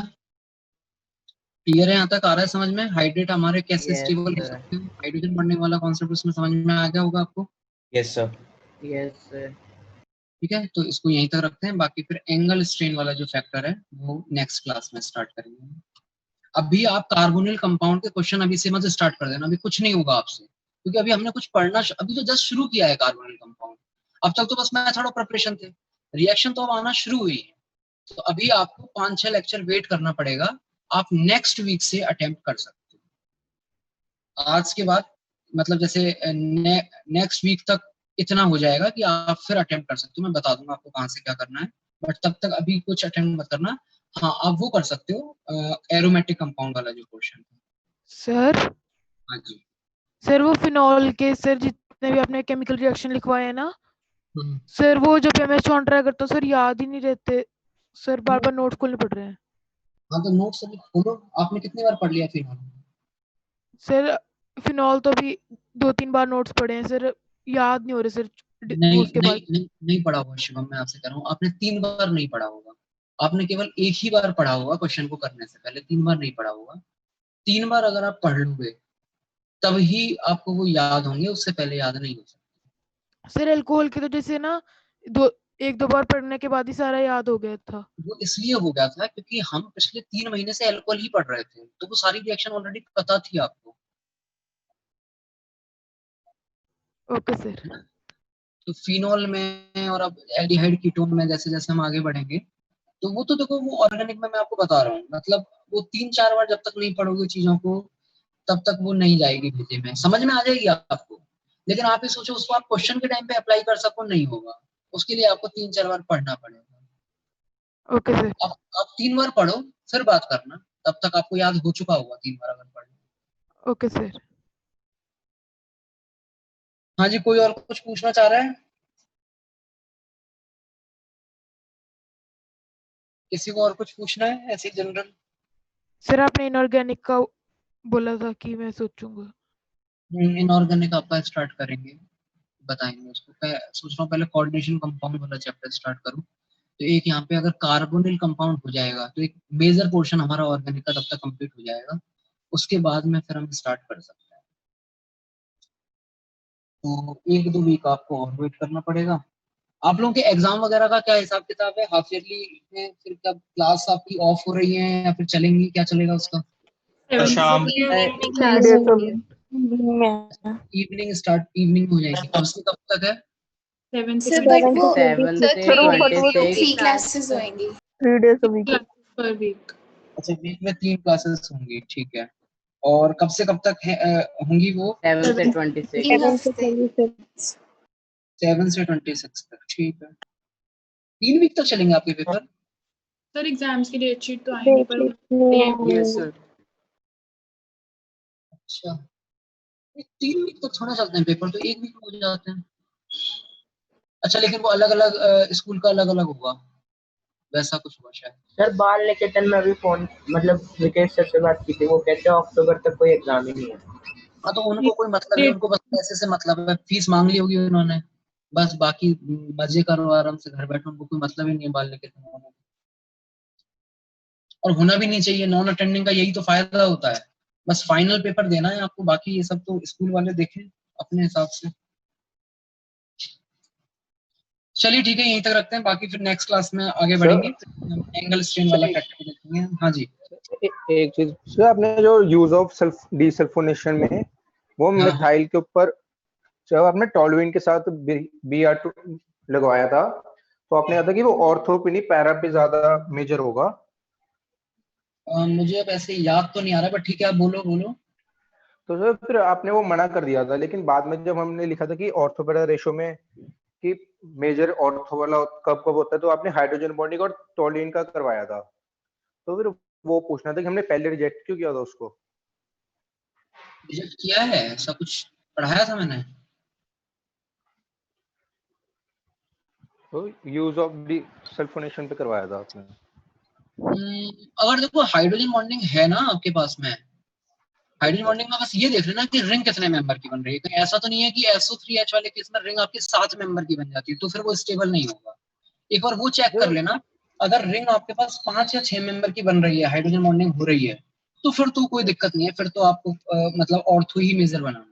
क्लियर है? यहाँ तक आ रहा है समझ में? हाइड्रेट हमारे कैसे स्टेबल हो सकते हैं? हाइड्रोजन बढ़ने वाला कॉन्सेप्ट उसमें समझ में आ गया होगा आपको? Yes sir. Yes sir. ठीक है, तो इसको यहीं तक रखते हैं, बाकी फिर एंगल स्ट्रेन वाला जो फैक्टर है वो नेक्स्ट क्लास में स्टार्ट करेंगे। अभी आप कार्बोनिल कंपाउंड के क्वेश्चन अभी से मत स्टार्ट कर देना, अभी कुछ नहीं होगा आपसे, क्योंकि अभी हमने कुछ पढ़ना अभी तो जस्ट शुरू किया है कार्बोनिल कंपाउंड। अब तक तो बस मेथड ऑफ प्रिपरेशन थे, रिएक्शन तो अब आना शुरू हुई है। तो अभी आपको 5-6 लेक्चर वेट करना पड़ेगा, आप नेक्स्ट वीक से अटेम्प्ट कर सकते हो। आज के बाद मतलब जैसे नेक्स्ट वीक तक इतना हो जाएगा कि आप फिर अटेम्प्ट कर सकते हो। मैं बता दूंगा आपको कहाँ से क्या करना है, बट तब तक अभी कुछ अटेम्प्ट मत करना। हाँ, आप वो कर सकते हो एरोमेटिक कंपाउंड वाला जो क्वेश्चन है। सर हाँ जी सर, वो फिनॉल के सर जितने भी आपने केमिकल रिएक्शन लिखवाए हैं ना सर, वो जब मैं ट्राई करता हूँ सर याद ही नहीं रहते सर, बार बार नोट्स खोलने पड़ रहे हैं। हाँ तो नोट्स अभी खोलो। आपने कितनी बार पढ़ लिया फिनॉल? सर फिनॉल तो अभी 2-3 बार नोट्स पढ़े हैं सर, याद नहीं हो रहे सर। नहीं उसके नहीं बाद नहीं नहीं पढ़ा होगा शिवम, मैं आपसे कह रहा हूँ आपने 3 बार नहीं पढ़ा होगा। आपने केवल एक ही बार पढ़ा होगा क्वेश्चन को करने से पहले, 3 बार नहीं पढ़ा होगा। 3 बार अगर आप पढ़ लोगे तब ही आपको वो याद होंगे, उससे पहले याद नहीं हो सकते। सर अल्कोहल के तो जैसे ना 1-2 बार पढ़ने के बाद ही सारा याद हो गया था। वो इसलिए हो गया था क्योंकि हम पिछले 3 महीने से अल्कोहल ही पढ़ रहे थे, तो वो सारी रिएक्शन ऑलरेडी पता थी आपको। Okay sir. तो फिनॉल में और अब एल्डिहाइड कीटोन में जैसे जैसे हम आगे बढ़ेंगे तो वो तो देखो वो ऑर्गेनिक में मैं आपको बता रहा हूँ, मतलब वो 3-4 बार जब तक नहीं पढ़ोगे चीजों को तब तक वो नहीं जाएगी भेजे में, समझ में आ जाएगी आपको। लेकिन आप ये सोचो उसको आप क्वेश्चन के टाइम पे अप्लाई कर सको, नहीं होगा। उसके लिए आपको 3-4 बार पढ़ना पड़ेगा। Okay sir. आप 3 बार पढ़ो फिर बात करना, तब तक आपको याद हो चुका होगा 3 बार अगर पढ़ना। Okay sir. हाँ जी, कोई और कुछ पूछना चाह रहा है? किसी को और कुछ पूछना है ऐसे जनरल? सर आपने इनऑर्गेनिक का बोला था कि मैं सोचूंगा। इनऑर्गेनिक आपका स्टार्ट करेंगे, बताएंगे उसको। सोच रहा हूँ पहले कोऑर्डिनेशन कंपाउंड वाला चैप्टर स्टार्ट करूँ। तो एक यहाँ पे अगर कार्बोनिल कंपाउंड हो जाएगा तो एक मेजर पोर्शन हमारा ऑर्गेनिक का तब तक कंप्लीट हो जाएगा, उसके बाद में फिर हम स्टार्ट कर सकते हैं। तो 1-2 वीक आपको और वेट करना पड़ेगा। आप लोगों के एग्जाम वगैरह का क्या हिसाब किताब है? हाफ ईयरली में फिर कब क्लास आपकी ऑफ हो रही है या फिर चलेंगी, क्या चलेगा उसका? शाम इवनिंग स्टार्ट, इवनिंग हो जाएगी। कब से कब तक है? 7 से 3 क्लासेस होंगी 3 days a week per week। अच्छा, वीक में 3 क्लासेस होंगी, ठीक है। और कब से कब तक होंगी वो? 7 से 26। 7 से 26 तक, ठीक है। 3 वीक तक चलेंगे आपके पेपर? सर एग्जाम्स की डेट शीट तो आएंगी पर यस सर। अच्छा, 3 वीक तक थोड़ा चलते हैं पेपर, तो 1 वीक में हो जाते हैं। अच्छा, लेकिन वो अलग अलग स्कूल का अलग अलग होगा, वैसा कुछ हुआ शायद। सर बाल निकेतन में भी फोन मतलब विकेश सर से बात की थी, वो कहते हैं अक्टूबर तक कोई एग्जाम ही नहीं है। हाँ, तो उनको कोई मतलब नहीं, उनको बस पैसे से मतलब है, फीस मांग ली होगी उन्होंने, बस बाकी मजे करो आराम से घर बैठो, उनको कोई मतलब ही नहीं है बाल निकेतन वालों को। और होना भी नहीं चाहिए, नॉन अटेंडिंग का यही तो फायदा होता है, बस फाइनल पेपर देना है आपको, बाकी ये सब तो स्कूल वाले देखें अपने हिसाब से। चलिए ठीक है, यहीं तक रखते हैं, बाकी फिर नेक्स्ट क्लास में आगे बढ़ेंगे, एंगल स्ट्रेन वाला फैक्टर देखेंगे। हाँ जी, एक चीज सर, आपने जो यूज ऑफ सेल्फ डीसल्फोनेशन में वो मिथाइल के ऊपर जब आपने टॉलुइन के साथ BR2 लगवाया था, तो आपने कहा था कि वो ऑर्थो पे नहीं पैरा पे ज्यादा मेजर होगा। मुझे अब ऐसे याद तो नहीं आ रहा, बट ठीक है, आप बोलो बोलो। तो सर फिर आपने वो मना कर दिया था, लेकिन बाद में जब हमने लिखा था कि ऑर्थो पैरा रेशो में कि मेजर ऑर्थो वाला कब कब होता है, तो आपने हाइड्रोजन बॉन्डिंग और टॉलुइन का करवाया था। तो फिर वो पूछना था कि हमने पहले रिजेक्ट क्यों किया था उसको? रिजेक्ट किया है, ऐसा कुछ पढ़ाया था मैंने? तो यूज ऑफ डीसल्फोनेशन पे करवाया था आपने। अगर देखो हाइड्रोजन बॉन्डिंग है ना आपके पास में, हाइड्रोजन बॉन्डिंग में बस ये देख लेना कि रिंग कितने मेंबर की बन रही है, तो ऐसा तो नहीं है कि SO3H वाले केस में रिंग आपकी 7 मेंबर की बन जाती है, तो फिर वो स्टेबल नहीं होगा। एक बार वो चेक कर लेना, अगर रिंग आपके पास 5 या 6 मेंबर की बन रही है, हाइड्रोजन बॉन्डिंग हो रही है, तो फिर तो कोई दिक्कत नहीं है, फिर तो आपको मतलब ऑर्थो ही मेजर बनाना है।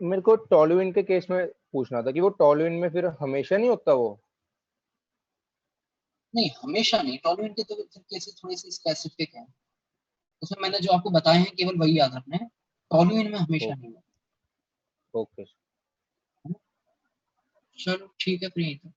मेरे को टॉलुइन के केस में पूछना था कि वो टॉलुइन में फिर हमेशा नहीं होता वो? नहीं, हमेशा नहीं, टॉलुइन के तो केसेस थोड़े से स्पेसिफिक हैं, उसमें मैंने जो आपको बताए हैं केवल वही याद रखना है, टॉलुइन में हमेशा नहीं। ओके, चलो ठीक है, फिर यहीं तक।